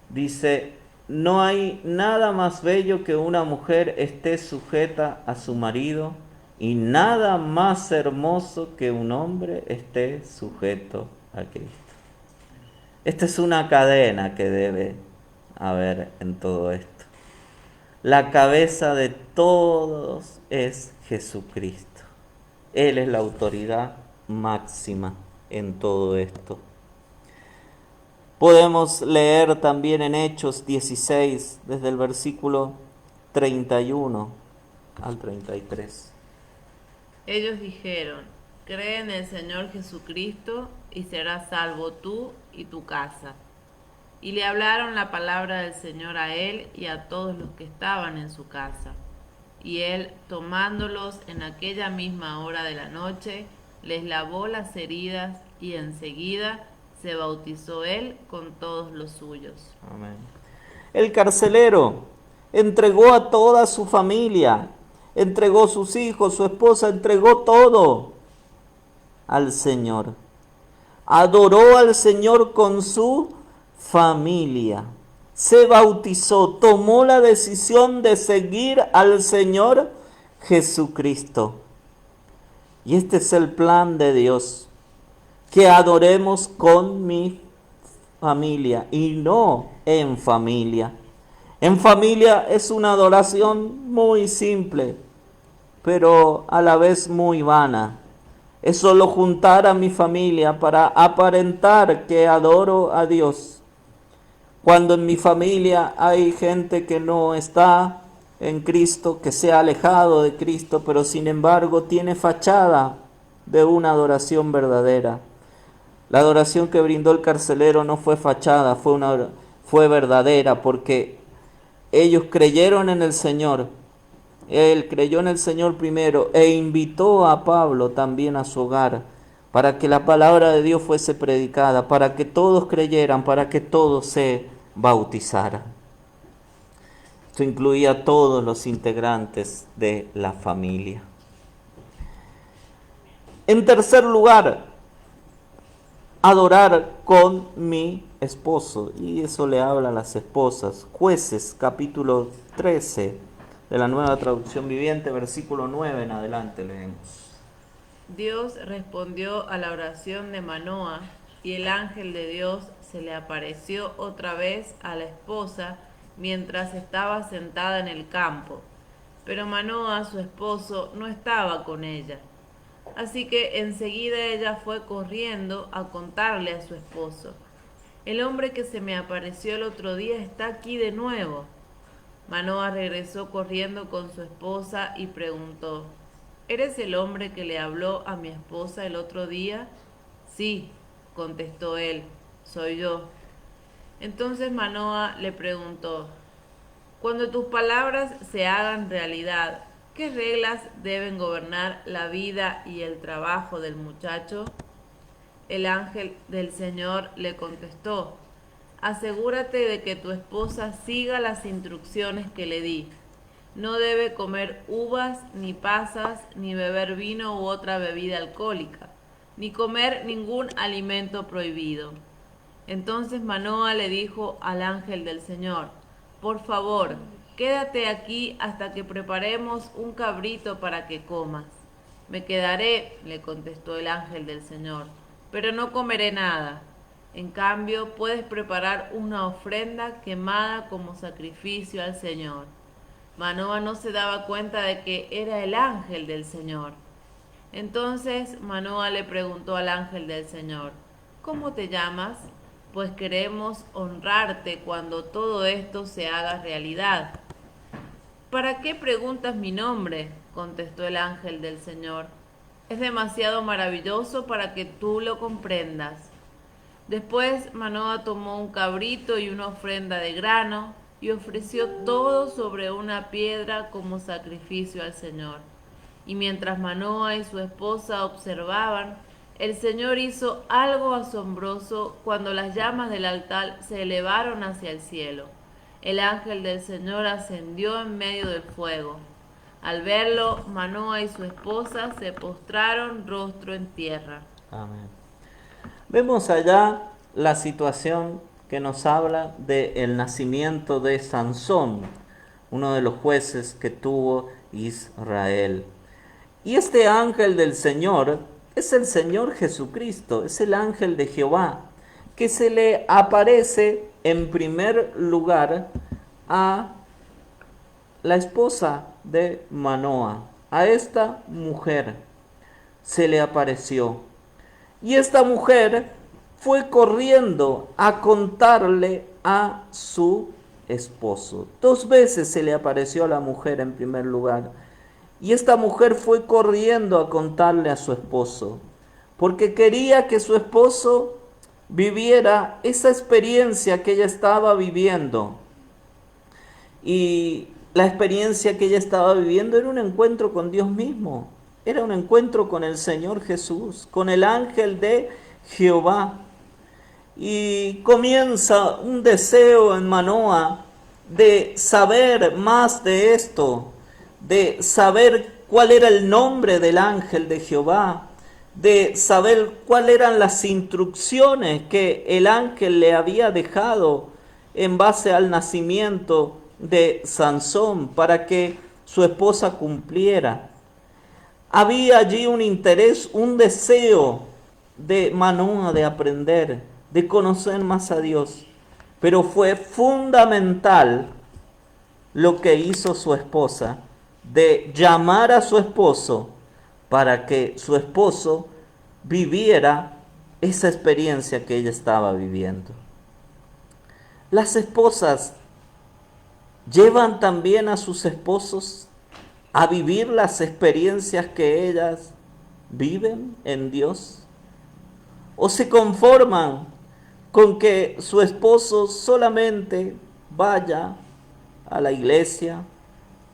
Speaker 1: Dice, no hay nada más bello que una mujer esté sujeta a su marido, y nada más hermoso que un hombre esté sujeto a Cristo. Esta es una cadena que debe haber en todo esto. La cabeza de todos es Jesucristo. Él es la autoridad máxima en todo esto. Podemos leer también en Hechos 16, desde el versículo 31 al 33.
Speaker 2: Ellos dijeron, cree en el Señor Jesucristo y serás salvo tú y tu casa. Y le hablaron la palabra del Señor a él y a todos los que estaban en su casa. Y él, tomándolos en aquella misma hora de la noche, les lavó las heridas y enseguida se bautizó él con todos los suyos.
Speaker 1: Amén. El carcelero entregó a toda su familia, entregó sus hijos, su esposa, entregó todo al Señor. Adoró al Señor con su familia. Se bautizó, tomó la decisión de seguir al Señor Jesucristo. Y este es el plan de Dios, que adoremos con mi familia y no en familia. En familia es una adoración muy simple, pero a la vez muy vana. Es solo juntar a mi familia para aparentar que adoro a Dios. Cuando en mi familia hay gente que no está en Cristo, que se ha alejado de Cristo, pero sin embargo tiene fachada de una adoración verdadera. La adoración que brindó el carcelero no fue fachada, fue verdadera, porque ellos creyeron en el Señor. Él creyó en el Señor primero e invitó a Pablo también a su hogar para que la palabra de Dios fuese predicada, para que todos creyeran, para que todos se bautizaran. Esto incluía a todos los integrantes de la familia. En tercer lugar, adorar con mi esposo. Y eso le habla a las esposas. Jueces, capítulo 13. De la Nueva Traducción Viviente, versículo 9 en adelante leemos.
Speaker 2: Dios respondió a la oración de Manoa, y el ángel de Dios se le apareció otra vez a la esposa mientras estaba sentada en el campo. Pero Manoa, su esposo, no estaba con ella. Así que enseguida ella fue corriendo a contarle a su esposo: el hombre que se me apareció el otro día está aquí de nuevo. Manoa regresó corriendo con su esposa y preguntó: ¿eres el hombre que le habló a mi esposa el otro día? Sí, contestó él, soy yo. Entonces Manoa le preguntó: cuando tus palabras se hagan realidad, ¿qué reglas deben gobernar la vida y el trabajo del muchacho? El ángel del Señor le contestó: asegúrate de que tu esposa siga las instrucciones que le di. No debe comer uvas, ni pasas, ni beber vino u otra bebida alcohólica, ni comer ningún alimento prohibido. Entonces Manoa le dijo al ángel del Señor: por favor, quédate aquí hasta que preparemos un cabrito para que comas. Me quedaré, le contestó el ángel del Señor, pero no comeré nada. En cambio, puedes preparar una ofrenda quemada como sacrificio al Señor. Manoa no se daba cuenta de que era el ángel del Señor. Entonces Manoa le preguntó al ángel del Señor: ¿cómo te llamas? Pues queremos honrarte cuando todo esto se haga realidad. ¿Para qué preguntas mi nombre?, contestó el ángel del Señor. Es demasiado maravilloso para que tú lo comprendas. Después Manoa tomó un cabrito y una ofrenda de grano y ofreció todo sobre una piedra como sacrificio al Señor. Y mientras Manoa y su esposa observaban, el Señor hizo algo asombroso cuando las llamas del altar se elevaron hacia el cielo. El ángel del Señor ascendió en medio del fuego. Al verlo, Manoa y su esposa se postraron rostro en tierra.
Speaker 1: Amén. Vemos allá la situación que nos habla del nacimiento de Sansón, uno de los jueces que tuvo Israel. Y este ángel del Señor es el Señor Jesucristo, es el ángel de Jehová, que se le aparece en primer lugar a la esposa de Manoa, a esta mujer se le apareció. Y esta mujer fue corriendo a contarle a su esposo. 2 veces se le apareció a la mujer en primer lugar. Y esta mujer fue corriendo a contarle a su esposo, porque quería que su esposo viviera esa experiencia que ella estaba viviendo. Y la experiencia que ella estaba viviendo era un encuentro con Dios mismo. Era un encuentro con el Señor Jesús, con el ángel de Jehová. Y comienza un deseo en Manoah de saber más de esto, de saber cuál era el nombre del ángel de Jehová, de saber cuáles eran las instrucciones que el ángel le había dejado en base al nacimiento de Sansón para que su esposa cumpliera. Había allí un interés, un deseo de Manoah de aprender, de conocer más a Dios. Pero fue fundamental lo que hizo su esposa, de llamar a su esposo para que su esposo viviera esa experiencia que ella estaba viviendo. Las esposas llevan también a sus esposos a vivir las experiencias que ellas viven en Dios, o se conforman con que su esposo solamente vaya a la iglesia,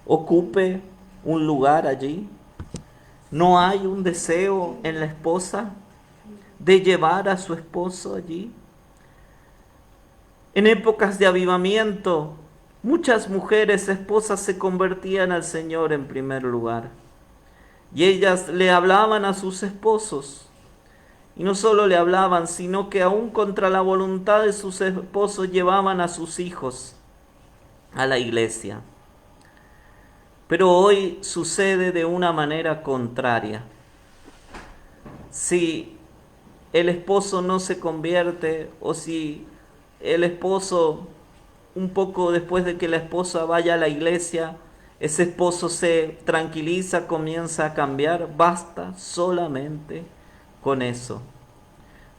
Speaker 1: ocupe un lugar allí. ¿No hay un deseo en la esposa de llevar a su esposo allí? En épocas de avivamiento, muchas mujeres esposas se convertían al Señor en primer lugar. Y ellas le hablaban a sus esposos. Y no solo le hablaban, sino que aún contra la voluntad de sus esposos llevaban a sus hijos a la iglesia. Pero hoy sucede de una manera contraria. Si el esposo no se convierte, o si el esposo, un poco después de que la esposa vaya a la iglesia, ese esposo se tranquiliza, comienza a cambiar, basta solamente con eso.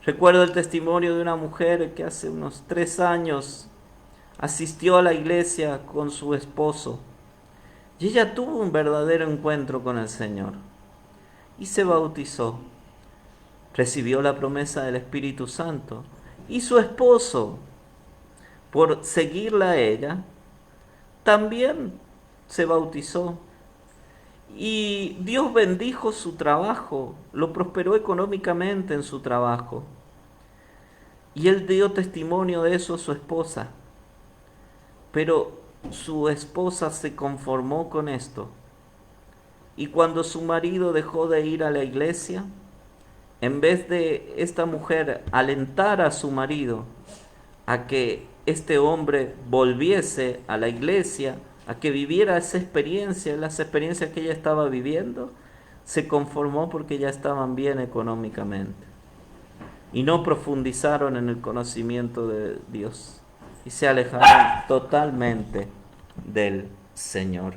Speaker 1: Recuerdo el testimonio de una mujer que hace unos 3 años asistió a la iglesia con su esposo y ella tuvo un verdadero encuentro con el Señor y se bautizó, recibió la promesa del Espíritu Santo, y su esposo, por seguirla a ella, también se bautizó. Y Dios bendijo su trabajo, lo prosperó económicamente en su trabajo. Y él dio testimonio de eso a su esposa. Pero su esposa se conformó con esto. Y cuando su marido dejó de ir a la iglesia, en vez de esta mujer alentar a su marido a que este hombre volviese a la iglesia, a que viviera esa experiencia, las experiencias que ella estaba viviendo, se conformó porque ya estaban bien económicamente. Y no profundizaron en el conocimiento de Dios. Y se alejaron totalmente del Señor.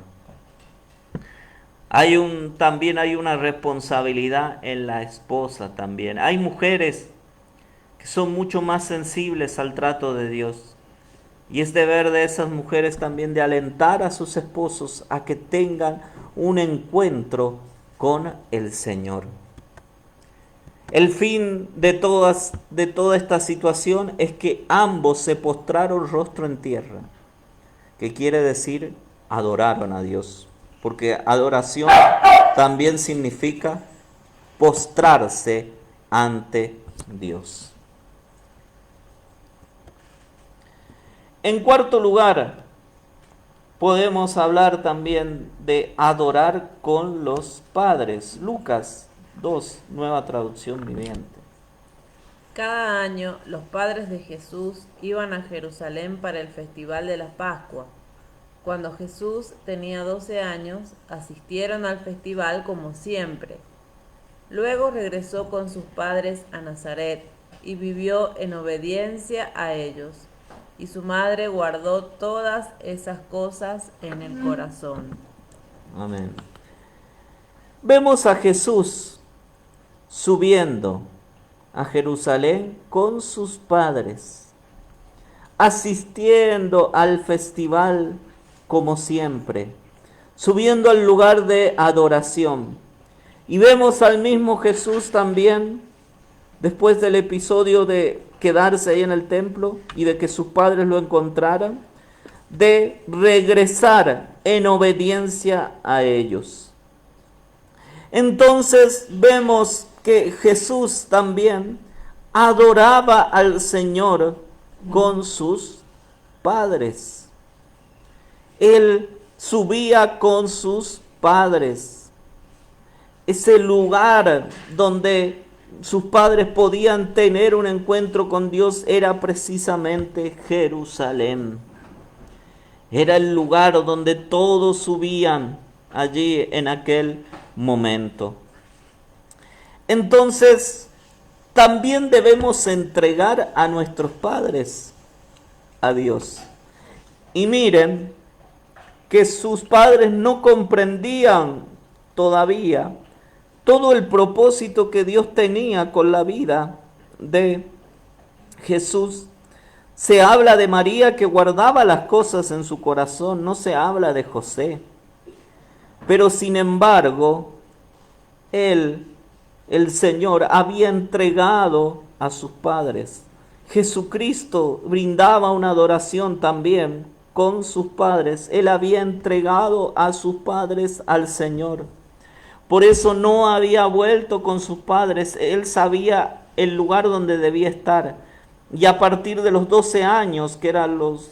Speaker 1: También hay una responsabilidad en la esposa también. Hay mujeres que son mucho más sensibles al trato de Dios. Y es deber de esas mujeres también de alentar a sus esposos a que tengan un encuentro con el Señor. El fin de toda esta situación es que ambos se postraron rostro en tierra, que quiere decir adoraron a Dios, porque adoración también significa postrarse ante Dios. En cuarto lugar, podemos hablar también de adorar con los padres. Lucas 2, Nueva Traducción Viviente.
Speaker 2: Cada año los padres de Jesús iban a Jerusalén para el festival de la Pascua. Cuando Jesús tenía 12 años, asistieron al festival como siempre. Luego regresó con sus padres a Nazaret y vivió en obediencia a ellos. Y su madre guardó todas esas cosas en el corazón.
Speaker 1: Amén. Vemos a Jesús subiendo a Jerusalén con sus padres, asistiendo al festival como siempre, subiendo al lugar de adoración. Y vemos al mismo Jesús también, después del episodio de quedarse ahí en el templo y de que sus padres lo encontraran, de regresar en obediencia a ellos. Entonces vemos que Jesús también adoraba al Señor con sus padres. Él subía con sus padres. Ese lugar donde sus padres podían tener un encuentro con Dios era precisamente Jerusalén. Era el lugar donde todos subían allí en aquel momento. Entonces, también debemos entregar a nuestros padres a Dios. Y miren que sus padres no comprendían todavía todo el propósito que Dios tenía con la vida de Jesús. Se habla de María que guardaba las cosas en su corazón, no se habla de José. Pero sin embargo, el Señor había entregado a sus padres. Jesucristo brindaba una adoración también con sus padres. Él había entregado a sus padres al Señor. Por eso no había vuelto con sus padres. Él sabía el lugar donde debía estar. Y a partir de los 12 años, que eran los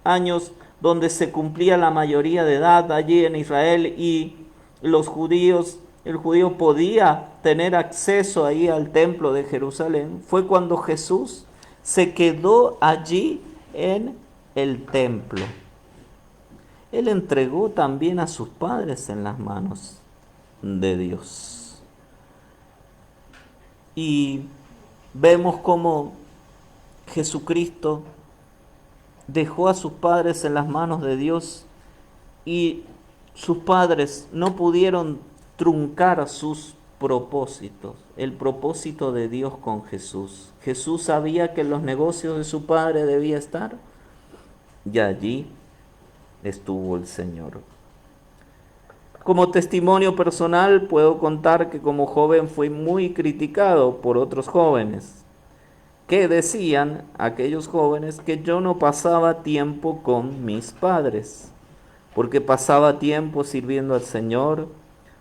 Speaker 1: años donde se cumplía la mayoría de edad allí en Israel, y los judíos, el judío podía tener acceso ahí al templo de Jerusalén, fue cuando Jesús se quedó allí en el templo. Él entregó también a sus padres en las manos de Dios. Y vemos cómo Jesucristo dejó a sus padres en las manos de Dios, y sus padres no pudieron truncar sus propósitos, el propósito de Dios con Jesús. Jesús sabía que en los negocios de su padre debía estar, y allí estuvo el Señor. Como testimonio personal puedo contar que como joven fui muy criticado por otros jóvenes, que decían, aquellos jóvenes, que yo no pasaba tiempo con mis padres, porque pasaba tiempo sirviendo al Señor,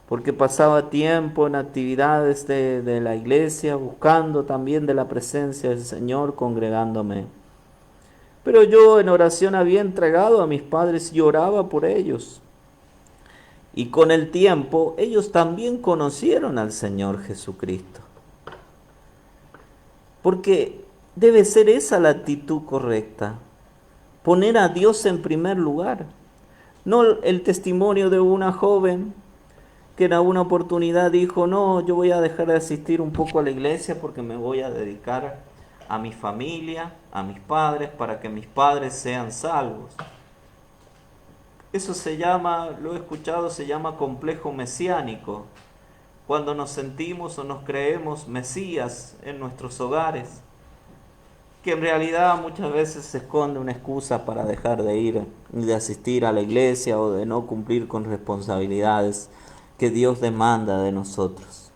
Speaker 1: porque pasaba tiempo en actividades de la iglesia, buscando también de la presencia del Señor, congregándome. Pero yo en oración había entregado a mis padres y oraba por ellos. Y con el tiempo ellos también conocieron al Señor Jesucristo. Porque debe ser esa la actitud correcta, poner a Dios en primer lugar. No el testimonio de una joven que en alguna oportunidad dijo, no, yo voy a dejar de asistir un poco a la iglesia porque me voy a dedicar a mi familia, a mis padres, para que mis padres sean salvos. Eso se llama, lo he escuchado, se llama complejo mesiánico, cuando nos sentimos o nos creemos mesías en nuestros hogares, que en realidad muchas veces se esconde una excusa para dejar de ir y de asistir a la iglesia o de no cumplir con responsabilidades que Dios demanda de nosotros.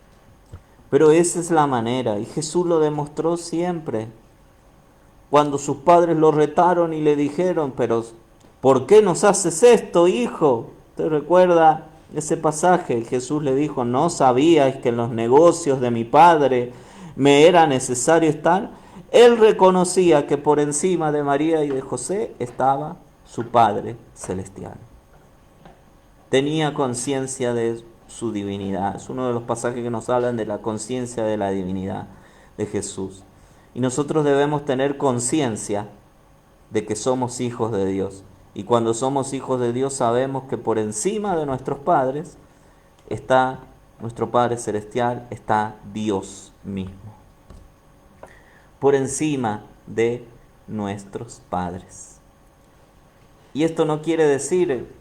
Speaker 1: Pero esa es la manera, y Jesús lo demostró siempre. Cuando sus padres lo retaron y le dijeron, pero ¿por qué nos haces esto, hijo? ¿Te recuerda ese pasaje? Jesús le dijo, ¿no sabíais que en los negocios de mi padre me era necesario estar? Él reconocía que por encima de María y de José estaba su Padre celestial. Tenía conciencia de su divinidad. Es uno de los pasajes que nos hablan de la conciencia de la divinidad de Jesús. Y nosotros debemos tener conciencia de que somos hijos de Dios. Y cuando somos hijos de Dios sabemos que por encima de nuestros padres está nuestro Padre Celestial, está Dios mismo. Por encima de nuestros padres. Y esto no quiere decir,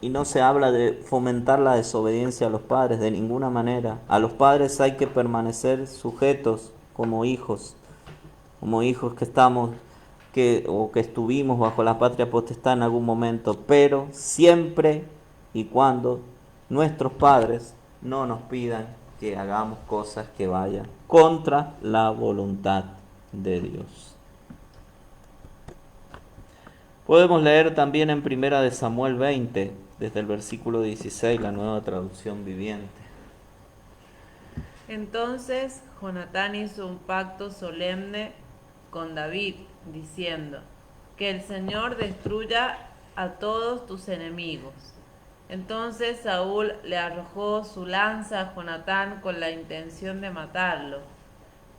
Speaker 1: y no se habla de fomentar la desobediencia a los padres de ninguna manera. A los padres hay que permanecer sujetos como hijos que estamos que estuvimos bajo la patria potestad en algún momento, pero siempre y cuando nuestros padres no nos pidan que hagamos cosas que vayan contra la voluntad de Dios. Podemos leer también en 1 Samuel 20, desde el versículo 16, la Nueva Traducción Viviente.
Speaker 2: Entonces Jonatán hizo un pacto solemne con David, diciendo: que el Señor destruya a todos tus enemigos. Entonces Saúl le arrojó su lanza a Jonatán con la intención de matarlo.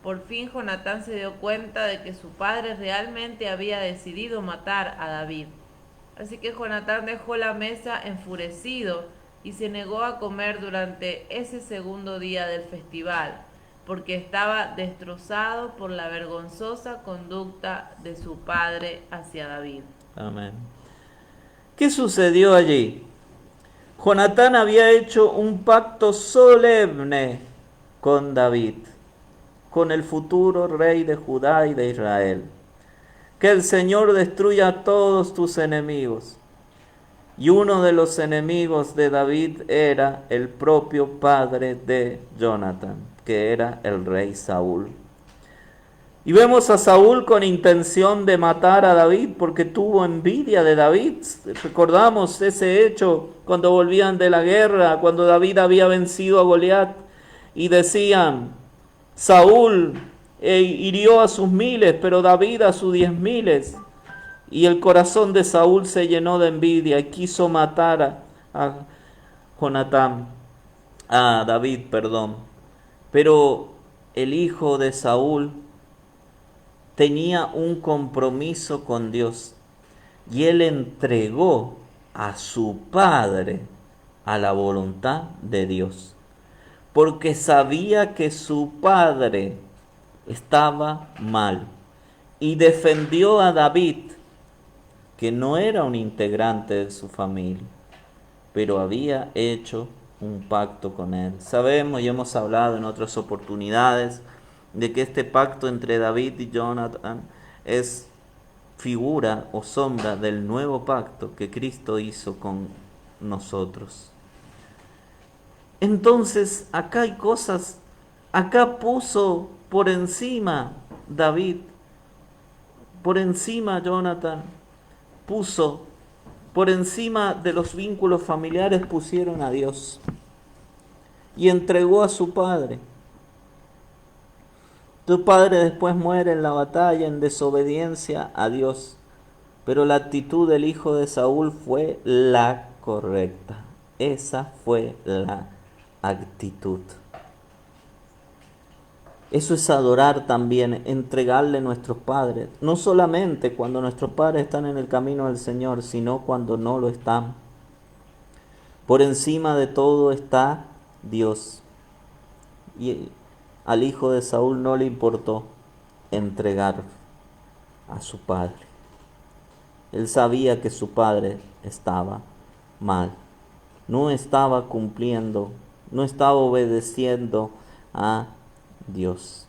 Speaker 2: Por fin Jonatán se dio cuenta de que su padre realmente había decidido matar a David. Así que Jonatán dejó la mesa enfurecido y se negó a comer durante ese segundo día del festival, porque estaba destrozado por la vergonzosa conducta de su padre hacia David.
Speaker 1: Amén. ¿Qué sucedió allí? Jonatán había hecho un pacto solemne con David, con el futuro rey de Judá y de Israel. Que el Señor destruya a todos tus enemigos. Y uno de los enemigos de David era el propio padre de Jonatán, que era el rey Saúl. Y vemos a Saúl con intención de matar a David porque tuvo envidia de David. Recordamos ese hecho cuando volvían de la guerra, cuando David había vencido a Goliat y decían: Saúl hirió a sus 1000, pero David a sus 10,000. Y el corazón de Saúl se llenó de envidia y quiso matar a David, perdón. Pero el hijo de Saúl tenía un compromiso con Dios y él entregó a su padre a la voluntad de Dios, porque sabía que su padre estaba mal y defendió a David, que no era un integrante de su familia, pero había hecho un pacto con él. Sabemos y hemos hablado en otras oportunidades de que este pacto entre David y Jonatán es figura o sombra del nuevo pacto que Cristo hizo con nosotros. Entonces, acá hay cosas, acá puso por encima David, por encima Jonatán, puso por encima de los vínculos familiares, pusieron a Dios y entregó a su padre. Tu padre después muere en la batalla en desobediencia a Dios, pero la actitud del hijo de Saúl fue la correcta. Esa fue la actitud. Eso es adorar también, entregarle a nuestros padres, no solamente cuando nuestros padres están en el camino del Señor, sino cuando no lo están. Por encima de todo está Dios. Y al hijo de Saúl no le importó entregar a su padre. Él sabía que su padre estaba mal, no estaba cumpliendo, no estaba obedeciendo a Dios.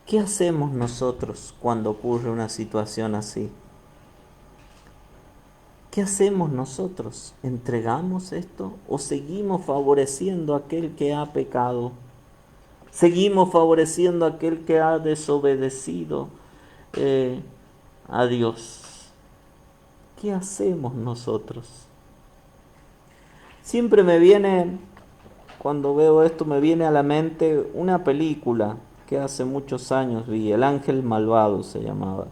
Speaker 1: ¿Qué hacemos nosotros cuando ocurre una situación así? ¿Qué hacemos nosotros? ¿Entregamos esto o seguimos favoreciendo a aquel que ha pecado? ¿Seguimos favoreciendo a aquel que ha desobedecido a Dios? ¿Qué hacemos nosotros? Siempre me viene, cuando veo esto, me viene a la mente una película que hace muchos años vi, El Ángel Malvado se llamaba.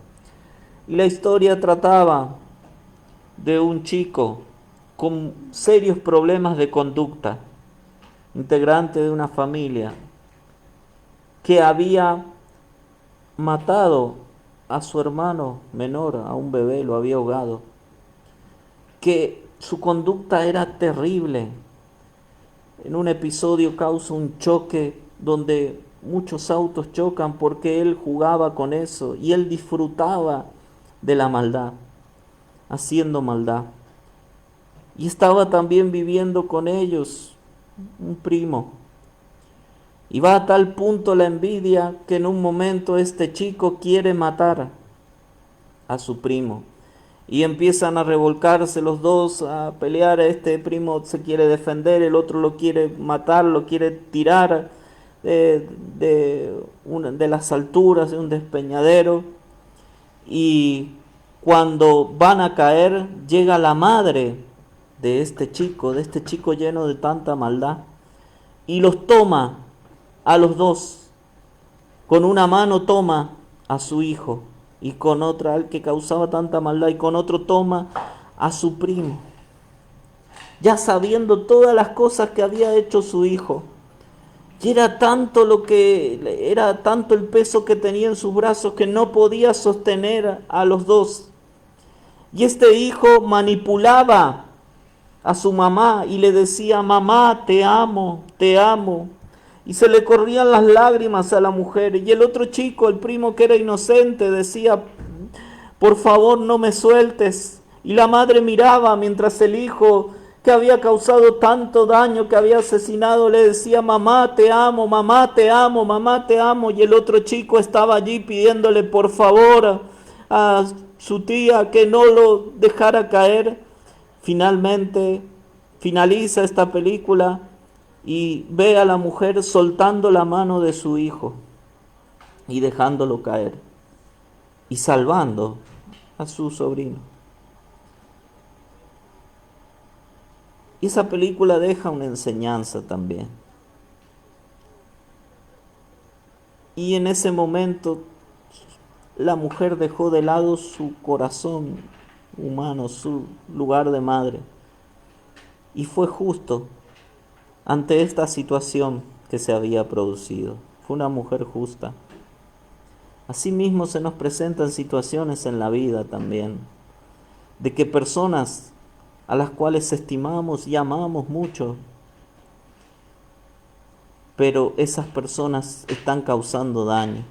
Speaker 1: Y la historia trataba de un chico con serios problemas de conducta, integrante de una familia, que había matado a su hermano menor, a un bebé, lo había ahogado, que su conducta era terrible. En un episodio causa un choque donde muchos autos chocan porque él jugaba con eso y él disfrutaba de la maldad, haciendo maldad. Y estaba también viviendo con ellos un primo. Y va a tal punto la envidia que en un momento este chico quiere matar a su primo. Y empiezan a revolcarse los dos, a pelear. Este primo se quiere defender, el otro lo quiere matar, lo quiere tirar de las alturas de un despeñadero. Y cuando van a caer, llega la madre de este chico lleno de tanta maldad, y los toma a los dos. Con una mano toma a su hijo y con otra al que causaba tanta maldad y con otro toma a su primo. Ya sabiendo todas las cosas que había hecho su hijo. Y era tanto el peso que tenía en sus brazos que no podía sostener a los dos. Y este hijo manipulaba a su mamá y le decía: mamá, te amo, te amo. Y se le corrían las lágrimas a la mujer. Y el otro chico, el primo que era inocente, decía: por favor, no me sueltes. Y la madre miraba mientras el hijo, que había causado tanto daño, que había asesinado, le decía: mamá, te amo, mamá, te amo, mamá, te amo. Y el otro chico estaba allí pidiéndole por favor a su tía que no lo dejara caer. Finalmente finaliza esta película y ve a la mujer soltando la mano de su hijo y dejándolo caer y salvando a su sobrino. Y esa película deja una enseñanza también. Y en ese momento la mujer dejó de lado su corazón humano, su lugar de madre, y fue justo ante esta situación que se había producido. Fue una mujer justa. Asimismo se nos presentan situaciones en la vida también, de que personas a las cuales estimamos y amamos mucho, pero esas personas están causando daño.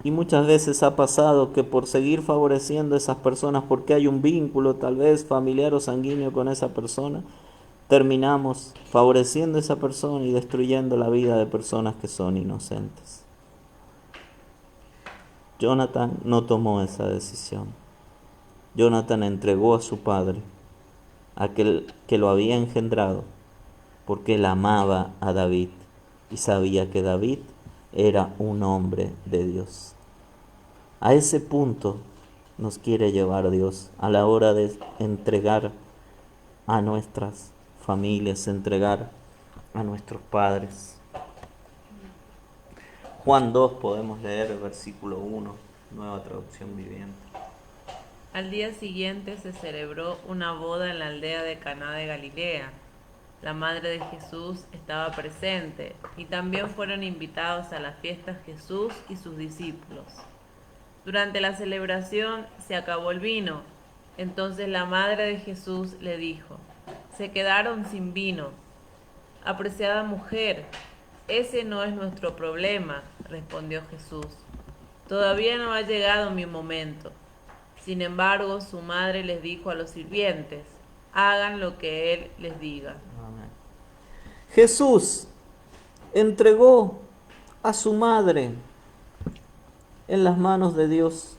Speaker 1: Y muchas veces ha pasado que por seguir favoreciendo a esas personas, porque hay un vínculo tal vez familiar o sanguíneo con esa persona, terminamos favoreciendo a esa persona y destruyendo la vida de personas que son inocentes. Jonathan no tomó esa decisión. Jonathan entregó a su padre, aquel que lo había engendrado, porque él amaba a David y sabía que David era un hombre de Dios. A ese punto nos quiere llevar Dios a la hora de entregar a nuestras familias, entregar a nuestros padres. Juan 2 podemos leer el versículo 1, Nueva Traducción Viviente.
Speaker 2: Al día siguiente se celebró una boda en la aldea de Caná de Galilea. La madre de Jesús estaba presente y también fueron invitados a la fiesta Jesús y sus discípulos. Durante la celebración se acabó el vino. Entonces la madre de Jesús le dijo: se quedaron sin vino. Apreciada mujer, ese no es nuestro problema, respondió Jesús. Todavía no ha llegado mi momento. Sin embargo, su madre les dijo a los sirvientes: hagan lo que él les diga.
Speaker 1: Amén. Jesús entregó a su madre en las manos de Dios,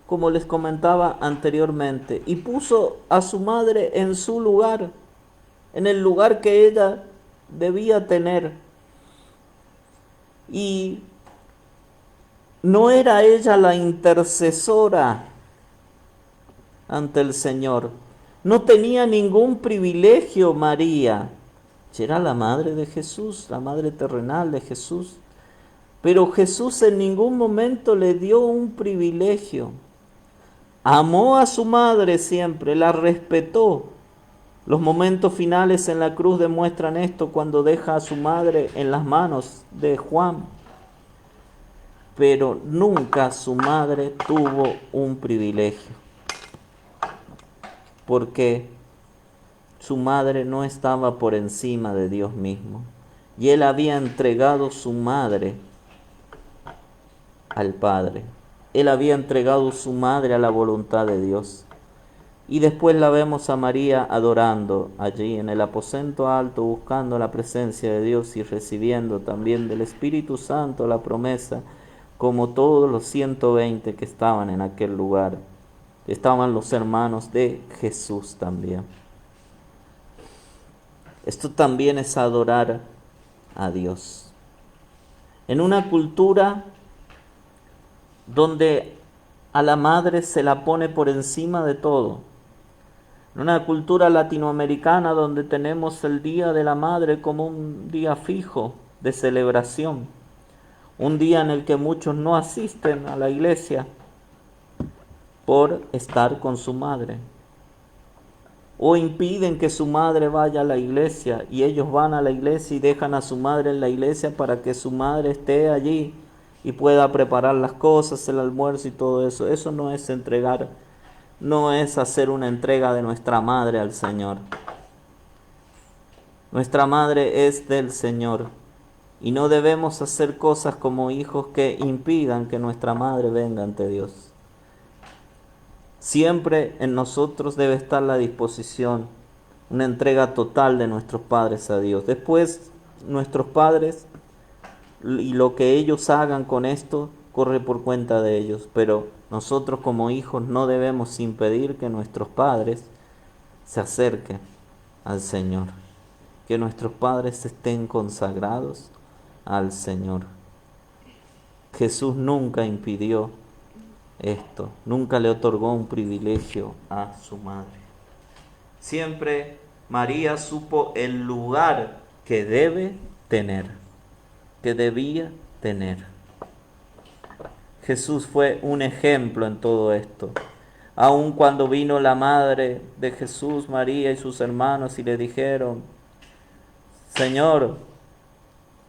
Speaker 1: como les comentaba anteriormente, y puso a su madre en su lugar, en el lugar que ella debía tener. Y no era ella la intercesora ante el Señor. No tenía ningún privilegio María. Era la madre de Jesús, la madre terrenal de Jesús. Pero Jesús en ningún momento le dio un privilegio. Amó a su madre siempre, la respetó. Los momentos finales en la cruz demuestran esto cuando deja a su madre en las manos de Juan. Pero nunca su madre tuvo un privilegio, porque su madre no estaba por encima de Dios mismo, y él había entregado su madre al Padre. Él había entregado su madre a la voluntad de Dios. Y después la vemos a María adorando allí en el aposento alto, buscando la presencia de Dios y recibiendo también del Espíritu Santo la promesa, como todos los 120 que estaban en aquel lugar. Estaban los hermanos de Jesús también. Esto también es adorar a Dios. En una cultura donde a la madre se la pone por encima de todo, En una cultura latinoamericana donde tenemos el Día de la Madre como un día fijo de celebración, un día en el que muchos no asisten a la iglesia por estar con su madre, o impiden que su madre vaya a la iglesia y ellos van a la iglesia y dejan a su madre en la iglesia para que su madre esté allí y pueda preparar las cosas, el almuerzo y todo eso. Eso no es entregar, no es hacer una entrega de nuestra madre al Señor. Nuestra madre es del Señor y no debemos hacer cosas como hijos que impidan que nuestra madre venga ante Dios. Siempre en nosotros debe estar la disposición, una entrega total de nuestros padres a Dios. Después, nuestros padres y lo que ellos hagan con esto corre por cuenta de ellos, pero nosotros como hijos no debemos impedir que nuestros padres se acerquen al Señor, que nuestros padres estén consagrados al Señor. Jesús nunca impidió esto, nunca le otorgó un privilegio a su madre. Siempre María supo el lugar que debe tener, que debía tener. Jesús fue un ejemplo en todo esto. Aun cuando vino la madre de Jesús, María y sus hermanos, y le dijeron: Señor,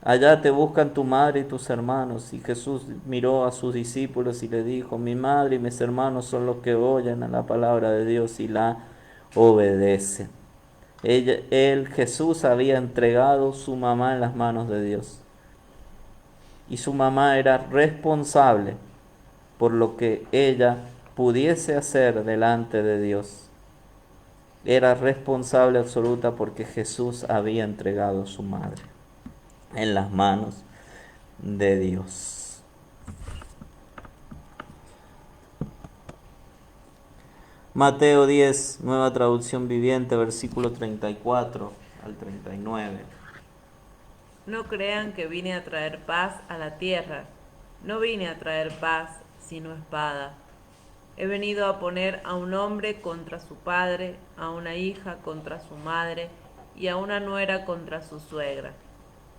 Speaker 1: allá te buscan tu madre y tus hermanos. Y Jesús miró a sus discípulos y le dijo: mi madre y mis hermanos son los que oyen a la palabra de Dios y la obedecen. Jesús había entregado su mamá en las manos de Dios. Y su mamá era responsable por lo que ella pudiese hacer delante de Dios. Era responsable absoluta porque Jesús había entregado a su madre en las manos de Dios. Mateo 10, nueva traducción viviente, versículo 34 al 39.
Speaker 2: No crean que vine a traer paz a la tierra. No vine a traer paz, sino espada. He venido a poner a un hombre contra su padre, a una hija contra su madre y a una nuera contra su suegra.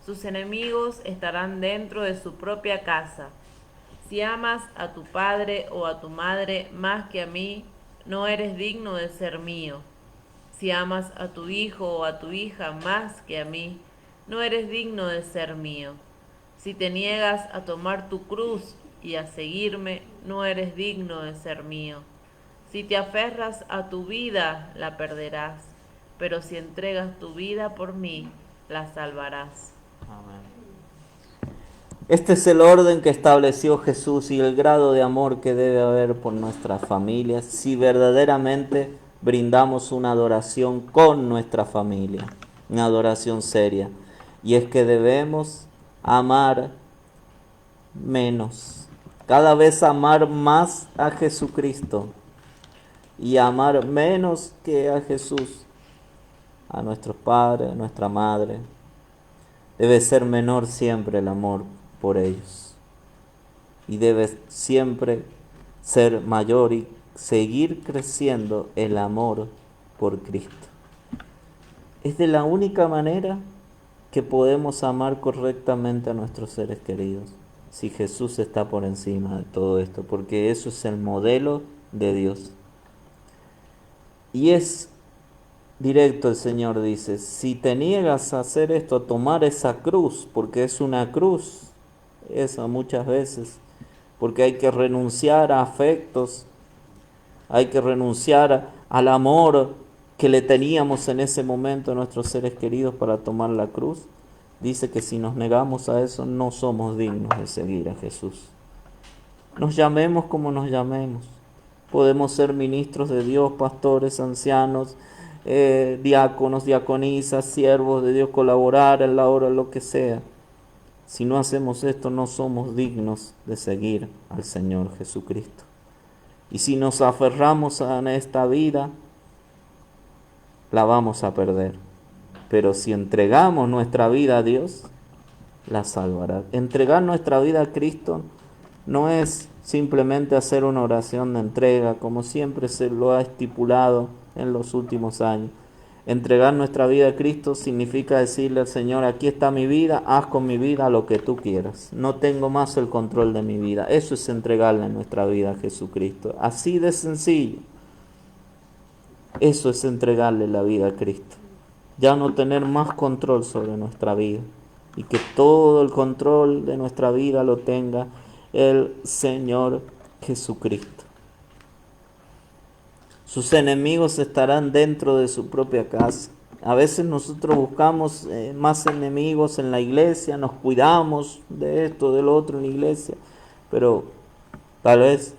Speaker 2: Sus enemigos estarán dentro de su propia casa. Si amas a tu padre o a tu madre más que a mí, no eres digno de ser mío. Si amas a tu hijo o a tu hija más que a mí, no eres digno de ser mío. Si te niegas a tomar tu cruz y a seguirme, no eres digno de ser mío. Si te aferras a tu vida, la perderás, pero si entregas tu vida por mí, la salvarás.
Speaker 1: Amén. Este es el orden que estableció Jesús y el grado de amor que debe haber por nuestras familias si verdaderamente brindamos una adoración con nuestra familia, una adoración seria. Y es que debemos amar menos, cada vez amar más a Jesucristo y amar menos que a Jesús, a nuestros padres, a nuestra madre. Debe ser menor siempre el amor por ellos y debe siempre ser mayor y seguir creciendo el amor por Cristo. Es de la única manera que podemos amar correctamente a nuestros seres queridos, si Jesús está por encima de todo esto, porque eso es el modelo de Dios. Y es directo, el Señor dice: si te niegas a hacer esto, a tomar esa cruz, porque es una cruz, esa muchas veces, porque hay que renunciar a afectos, hay que renunciar al amor que le teníamos en ese momento a nuestros seres queridos para tomar la cruz. Dice que si nos negamos a eso, no somos dignos de seguir a Jesús. Nos llamemos como nos llamemos. Podemos ser ministros de Dios, pastores, ancianos, diáconos, diaconisas, siervos de Dios, colaborar en la obra, lo que sea. Si no hacemos esto, no somos dignos de seguir al Señor Jesucristo. Y si nos aferramos a esta vida, la vamos a perder. Pero si entregamos nuestra vida a Dios, la salvará. Entregar nuestra vida a Cristo no es simplemente hacer una oración de entrega, como siempre se lo ha estipulado en los últimos años. Entregar nuestra vida a Cristo significa decirle al Señor, aquí está mi vida, haz con mi vida lo que tú quieras. No tengo más el control de mi vida. Eso es entregarle nuestra vida a Jesucristo. Así de sencillo. Eso es entregarle la vida a Cristo. Ya no tener más control sobre nuestra vida. Y que todo el control de nuestra vida lo tenga el Señor Jesucristo. Sus enemigos estarán dentro de su propia casa. A veces nosotros buscamos más enemigos en la iglesia, nos cuidamos de esto, del otro en la iglesia, pero tal vez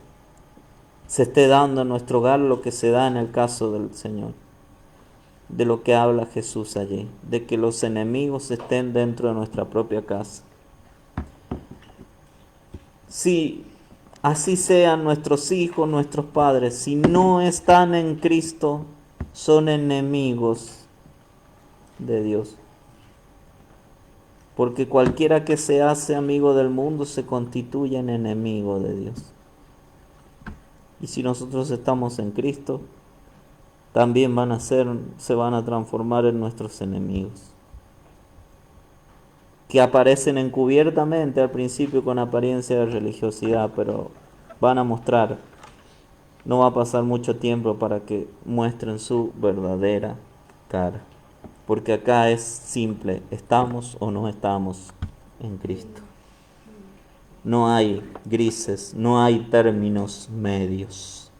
Speaker 1: se esté dando en nuestro hogar lo que se da en el caso del Señor, de lo que habla Jesús allí, de que los enemigos estén dentro de nuestra propia casa. Si así sean nuestros hijos, nuestros padres, si no están en Cristo, son enemigos de Dios. Porque cualquiera que se hace amigo del mundo se constituye en enemigo de Dios. Y si nosotros estamos en Cristo, también se van a transformar en nuestros enemigos, que aparecen encubiertamente al principio con apariencia de religiosidad, pero van a mostrar, no va a pasar mucho tiempo para que muestren su verdadera cara. Porque acá es simple, ¿estamos o no estamos en Cristo? No hay grises, no hay términos medios.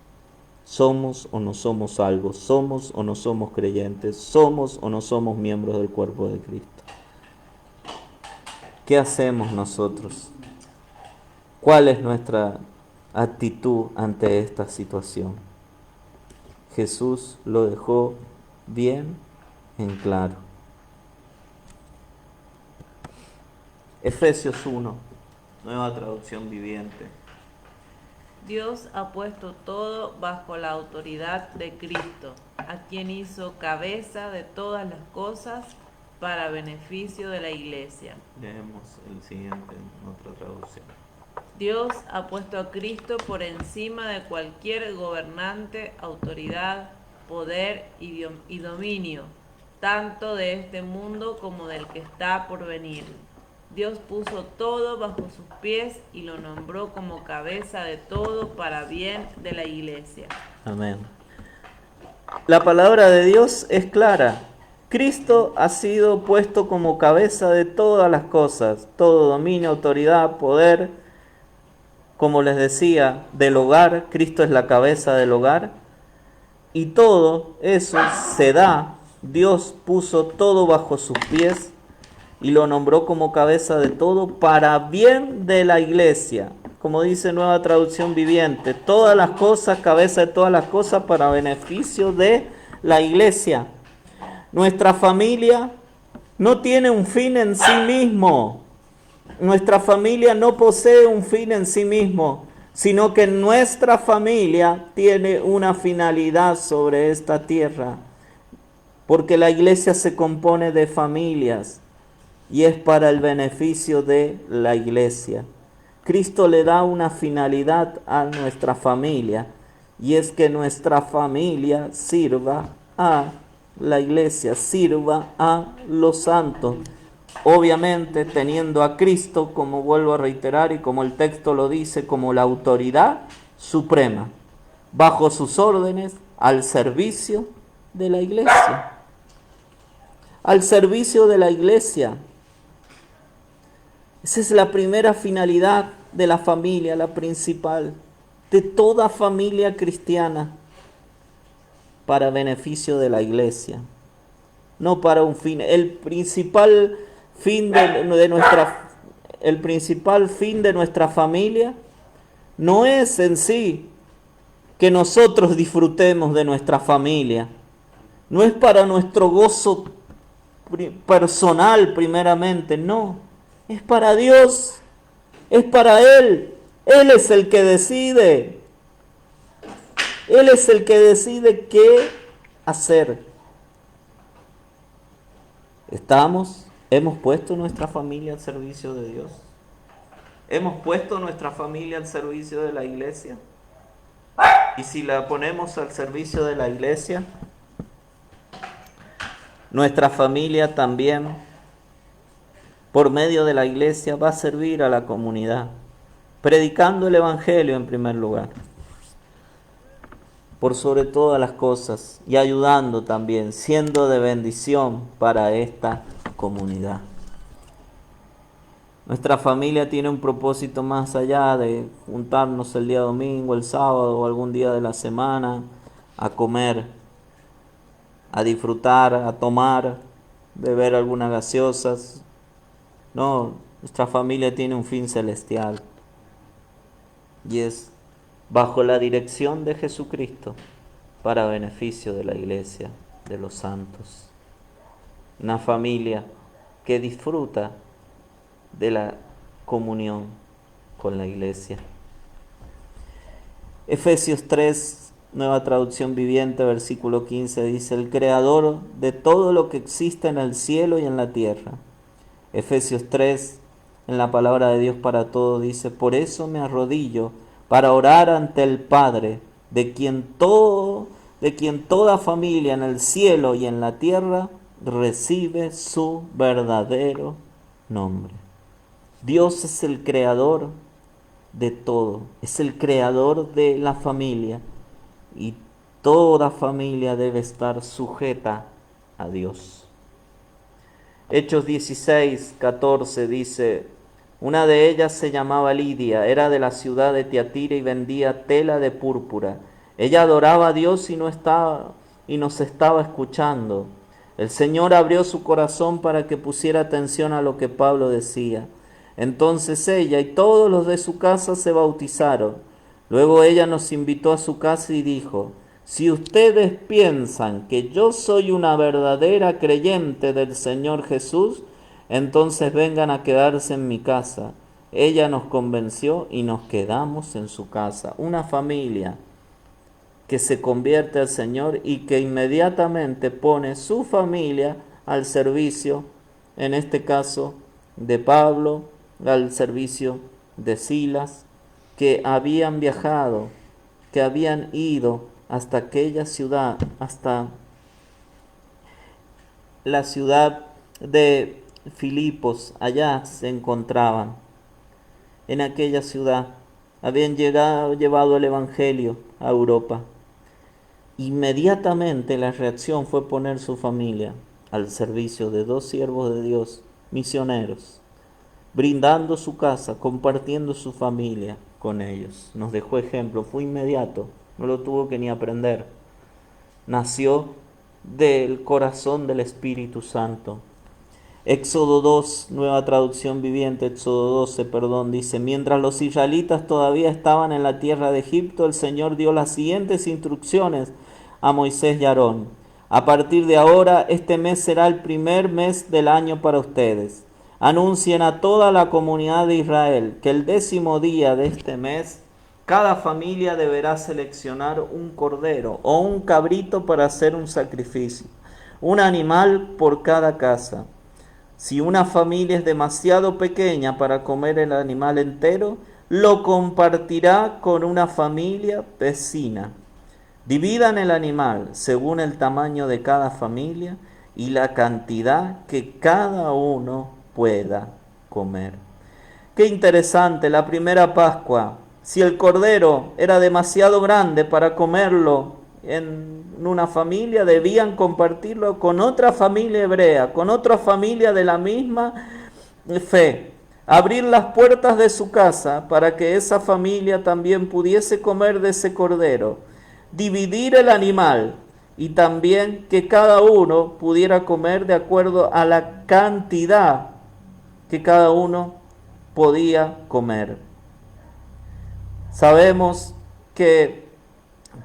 Speaker 1: ¿Somos o no somos algo? ¿Somos o no somos creyentes? ¿Somos o no somos miembros del cuerpo de Cristo? ¿Qué hacemos nosotros? ¿Cuál es nuestra actitud ante esta situación? Jesús lo dejó bien en claro. Efesios 1, nueva traducción viviente.
Speaker 2: Dios ha puesto todo bajo la autoridad de Cristo, a quien hizo cabeza de todas las cosas para beneficio de la iglesia.
Speaker 1: Leemos el siguiente en otra traducción.
Speaker 2: Dios ha puesto a Cristo por encima de cualquier gobernante, autoridad, poder y dominio, tanto de este mundo como del que está por venir. Dios puso todo bajo sus pies y lo nombró como cabeza de todo para bien de la iglesia.
Speaker 1: Amén. La palabra de Dios es clara. Cristo ha sido puesto como cabeza de todas las cosas, todo dominio, autoridad, poder. Como les decía, del hogar, Cristo es la cabeza del hogar. Y todo eso se da, Dios puso todo bajo sus pies y lo nombró como cabeza de todo para bien de la iglesia. Como dice Nueva Traducción Viviente, todas las cosas, cabeza de todas las cosas para beneficio de la iglesia. Nuestra familia no tiene un fin en sí mismo. Nuestra familia no posee un fin en sí mismo, sino que nuestra familia tiene una finalidad sobre esta tierra. Porque la iglesia se compone de familias y es para el beneficio de la iglesia. Cristo le da una finalidad a nuestra familia y es que nuestra familia sirva a la iglesia, sirva a los santos. Obviamente teniendo a Cristo, como vuelvo a reiterar y como el texto lo dice, como la autoridad suprema, bajo sus órdenes, al servicio de la iglesia. Al servicio de la iglesia. Esa es la primera finalidad de la familia, la principal, de toda familia cristiana, para beneficio de la iglesia. No para un fin. El principal fin de nuestra familia no es en sí que nosotros disfrutemos de nuestra familia. No es para nuestro gozo personal primeramente, no. Es para Dios, es para Él. Él es el que decide. Él es el que decide qué hacer. Hemos puesto nuestra familia al servicio de Dios. Hemos puesto nuestra familia al servicio de la iglesia. Y si la ponemos al servicio de la iglesia, nuestra familia también, por medio de la iglesia, va a servir a la comunidad, predicando el Evangelio en primer lugar, por sobre todas las cosas, y ayudando también, siendo de bendición para esta comunidad. Nuestra familia tiene un propósito más allá de juntarnos el día domingo, el sábado o algún día de la semana a comer, a disfrutar, a tomar, beber algunas gaseosas. No, nuestra familia tiene un fin celestial y es bajo la dirección de Jesucristo para beneficio de la iglesia, de los santos. Una familia que disfruta de la comunión con la iglesia. Efesios 3, nueva traducción viviente, versículo 15, dice: el creador de todo lo que existe en el cielo y en la tierra. Efesios 3, en la palabra de Dios para todos, dice: por eso me arrodillo para orar ante el Padre, de quien toda familia en el cielo y en la tierra recibe su verdadero nombre. Dios es el creador de todo, es el creador de la familia, y toda familia debe estar sujeta a Dios. Hechos 16, 14 dice: una de ellas se llamaba Lidia, era de la ciudad de Tiatira y vendía tela de púrpura. Ella adoraba a Dios y nos estaba escuchando. El Señor abrió su corazón para que pusiera atención a lo que Pablo decía. Entonces ella y todos los de su casa se bautizaron. Luego ella nos invitó a su casa y dijo: si ustedes piensan que yo soy una verdadera creyente del Señor Jesús, entonces vengan a quedarse en mi casa. Ella nos convenció y nos quedamos en su casa. Una familia que se convierte al Señor y que inmediatamente pone su familia al servicio, en este caso de Pablo, al servicio de Silas, que habían viajado, que habían ido hasta aquella ciudad, hasta la ciudad de Filipos. Allá se encontraban, en aquella ciudad, habían llevado el Evangelio a Europa. Inmediatamente la reacción fue poner su familia al servicio de dos siervos de Dios, misioneros, brindando su casa, compartiendo su familia con ellos. Nos dejó ejemplo, fue inmediato, no lo tuvo que ni aprender. Nació del corazón del Espíritu Santo. Éxodo 2, nueva traducción viviente, Éxodo 12, dice: mientras los israelitas todavía estaban en la tierra de Egipto, el Señor dio las siguientes instrucciones a Moisés y Aarón: a partir de ahora, este mes será el primer mes del año para ustedes. Anuncien a toda la comunidad de Israel que el 10º día de este mes, cada familia deberá seleccionar un cordero o un cabrito para hacer un sacrificio, un animal por cada casa. Si una familia es demasiado pequeña para comer el animal entero, lo compartirá con una familia vecina. Dividan el animal según el tamaño de cada familia y la cantidad que cada uno pueda comer. Qué interesante, la primera Pascua. Si el cordero era demasiado grande para comerlo en una familia, debían compartirlo con otra familia hebrea, con otra familia de la misma fe. Abrir las puertas de su casa para que esa familia también pudiese comer de ese cordero. Dividir el animal y también que cada uno pudiera comer de acuerdo a la cantidad que cada uno podía comer. Sabemos que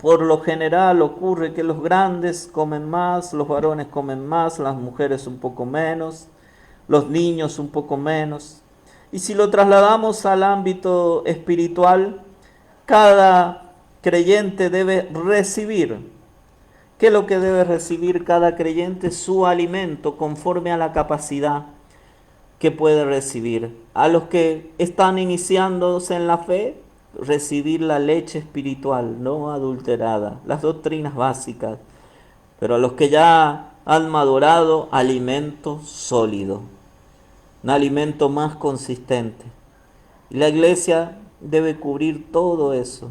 Speaker 1: por lo general ocurre que los grandes comen más, los varones comen más, las mujeres un poco menos, los niños un poco menos. Y si lo trasladamos al ámbito espiritual, cada creyente debe recibir. ¿Qué es lo que debe recibir cada creyente? Su alimento conforme a la capacidad que puede recibir. A los que están iniciándose en la fe, recibir la leche espiritual, no adulterada, las doctrinas básicas, pero a los que ya han madurado, alimento sólido, un alimento más consistente. Y la iglesia debe cubrir todo eso.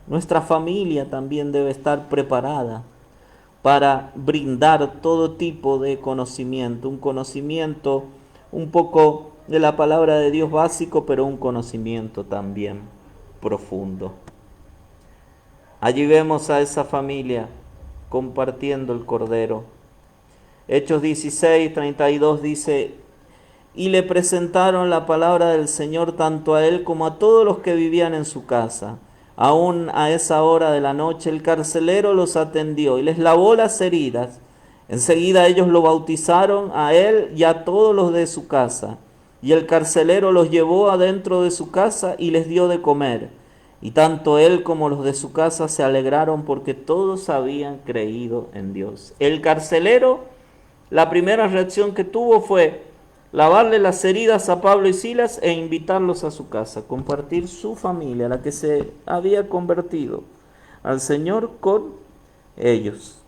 Speaker 1: Nuestra familia también debe estar preparada para brindar todo tipo de conocimiento, un conocimiento un poco de la palabra de Dios básico, pero un conocimiento también profundo. Allí vemos a esa familia compartiendo el Cordero. Hechos 16:32 dice: y le presentaron la palabra del Señor tanto a él como a todos los que vivían en su casa. Aún a esa hora de la noche el carcelero los atendió y les lavó las heridas. Enseguida ellos lo bautizaron a él y a todos los de su casa. Y el carcelero los llevó adentro de su casa y les dio de comer. Y tanto él como los de su casa se alegraron porque todos habían creído en Dios. El carcelero, la primera reacción que tuvo fue lavarle las heridas a Pablo y Silas e invitarlos a su casa, compartir su familia, la que se había convertido al Señor con ellos.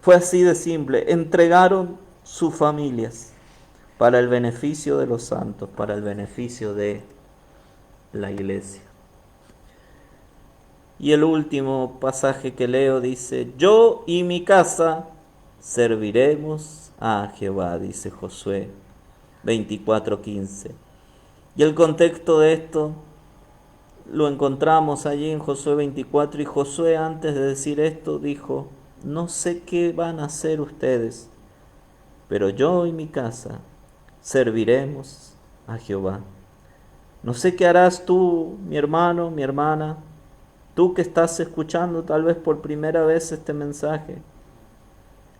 Speaker 1: Fue así de simple, entregaron sus familias para el beneficio de los santos, para el beneficio de la iglesia. Y el último pasaje que leo dice: yo y mi casa serviremos a Jehová, dice Josué 24:15. Y el contexto de esto lo encontramos allí en Josué 24, y Josué, antes de decir esto, dijo: no sé qué van a hacer ustedes, pero yo y mi casa serviremos a Jehová. No sé qué harás tú, mi hermano, mi hermana, tú que estás escuchando tal vez por primera vez este mensaje.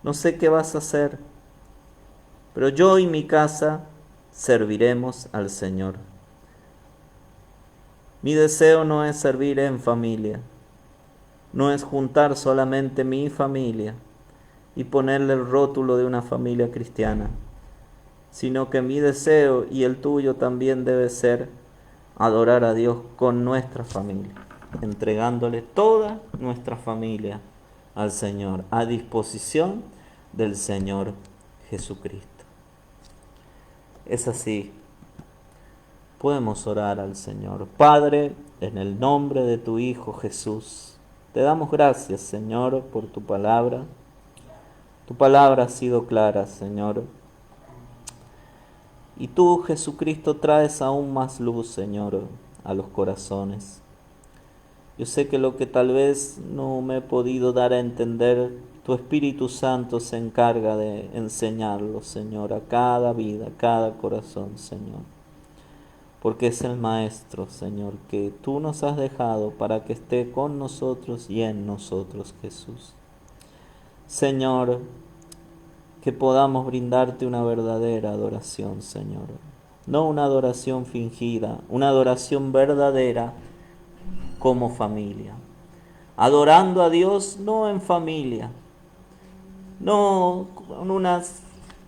Speaker 1: No sé qué vas a hacer, pero yo y mi casa serviremos al Señor. Mi deseo no es servir en familia, no es juntar solamente mi familia y ponerle el rótulo de una familia cristiana, sino que mi deseo y el tuyo también debe ser adorar a Dios con nuestra familia, entregándole toda nuestra familia al Señor, a disposición del Señor Jesucristo. Es así. Podemos orar al Señor. Padre, en el nombre de tu Hijo Jesús, te damos gracias, Señor, por tu palabra. Tu palabra ha sido clara, Señor. Y tú, Jesucristo, traes aún más luz, Señor, a los corazones. Yo sé que lo que tal vez no me he podido dar a entender, tu Espíritu Santo se encarga de enseñarlo, Señor, a cada vida, a cada corazón, Señor. Porque es el Maestro, Señor, que tú nos has dejado para que esté con nosotros y en nosotros, Jesús. Señor, que podamos brindarte una verdadera adoración, Señor. No una adoración fingida, una adoración verdadera como familia. Adorando a Dios no en familia, no con una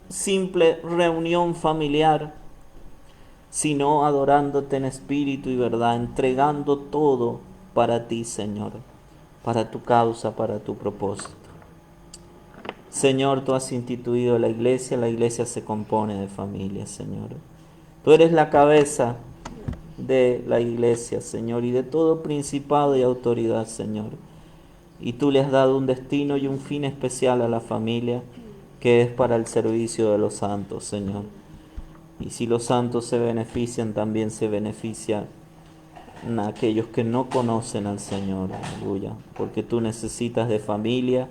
Speaker 1: simple reunión familiar, sino adorándote en espíritu y verdad, entregando todo para ti, Señor, para tu causa, para tu propósito. Señor, tú has instituido la iglesia se compone de familias, Señor. Tú eres la cabeza de la iglesia, Señor, y de todo principado y autoridad, Señor. Y tú le has dado un destino y un fin especial a la familia, que es para el servicio de los santos, Señor. Y si los santos se benefician, también se benefician aquellos que no conocen al Señor, aleluya, porque tú necesitas de familia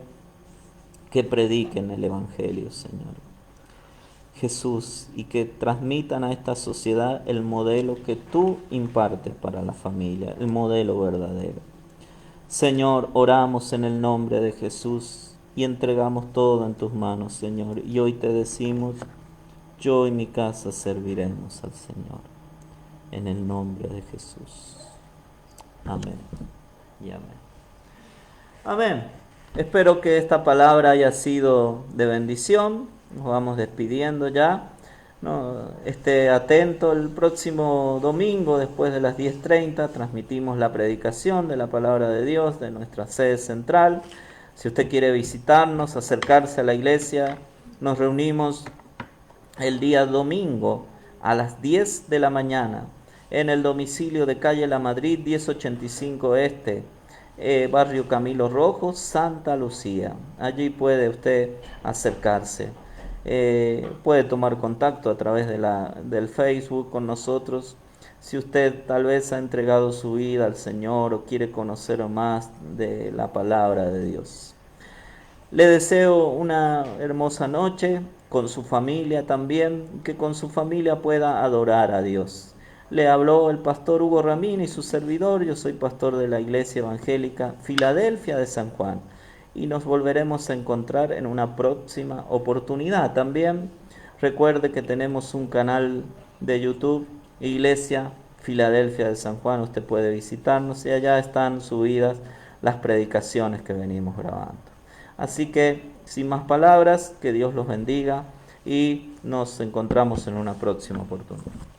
Speaker 1: que prediquen el Evangelio, Señor. Jesús, y que transmitan a esta sociedad el modelo que tú impartes para la familia, el modelo verdadero. Señor, oramos en el nombre de Jesús y entregamos todo en tus manos, Señor. Y hoy te decimos: yo y mi casa serviremos al Señor. En el nombre de Jesús. Amén y amén. Amén. Espero que esta palabra haya sido de bendición. Nos vamos despidiendo ya. No, esté atento. El próximo domingo, después de las 10:30, transmitimos la predicación de la palabra de Dios de nuestra sede central. Si usted quiere visitarnos, acercarse a la iglesia, nos reunimos el día domingo a las 10 de la mañana en el domicilio de calle La Madrid 1085 Este, barrio Camilo Rojo, Santa Lucía. Allí puede usted acercarse. Puede tomar contacto a través del Facebook con nosotros. Si usted tal vez ha entregado su vida al Señor o quiere conocer más de la palabra de Dios. Le deseo una hermosa noche con su familia también, que con su familia pueda adorar a Dios. Le habló el pastor Hugo Ramín y su servidor. Yo soy pastor de la Iglesia Evangélica Filadelfia de San Juan. Y nos volveremos a encontrar en una próxima oportunidad. También recuerde que tenemos un canal de YouTube, Iglesia Filadelfia de San Juan. Usted puede visitarnos y allá están subidas las predicaciones que venimos grabando. Así que, sin más palabras, que Dios los bendiga y nos encontramos en una próxima oportunidad.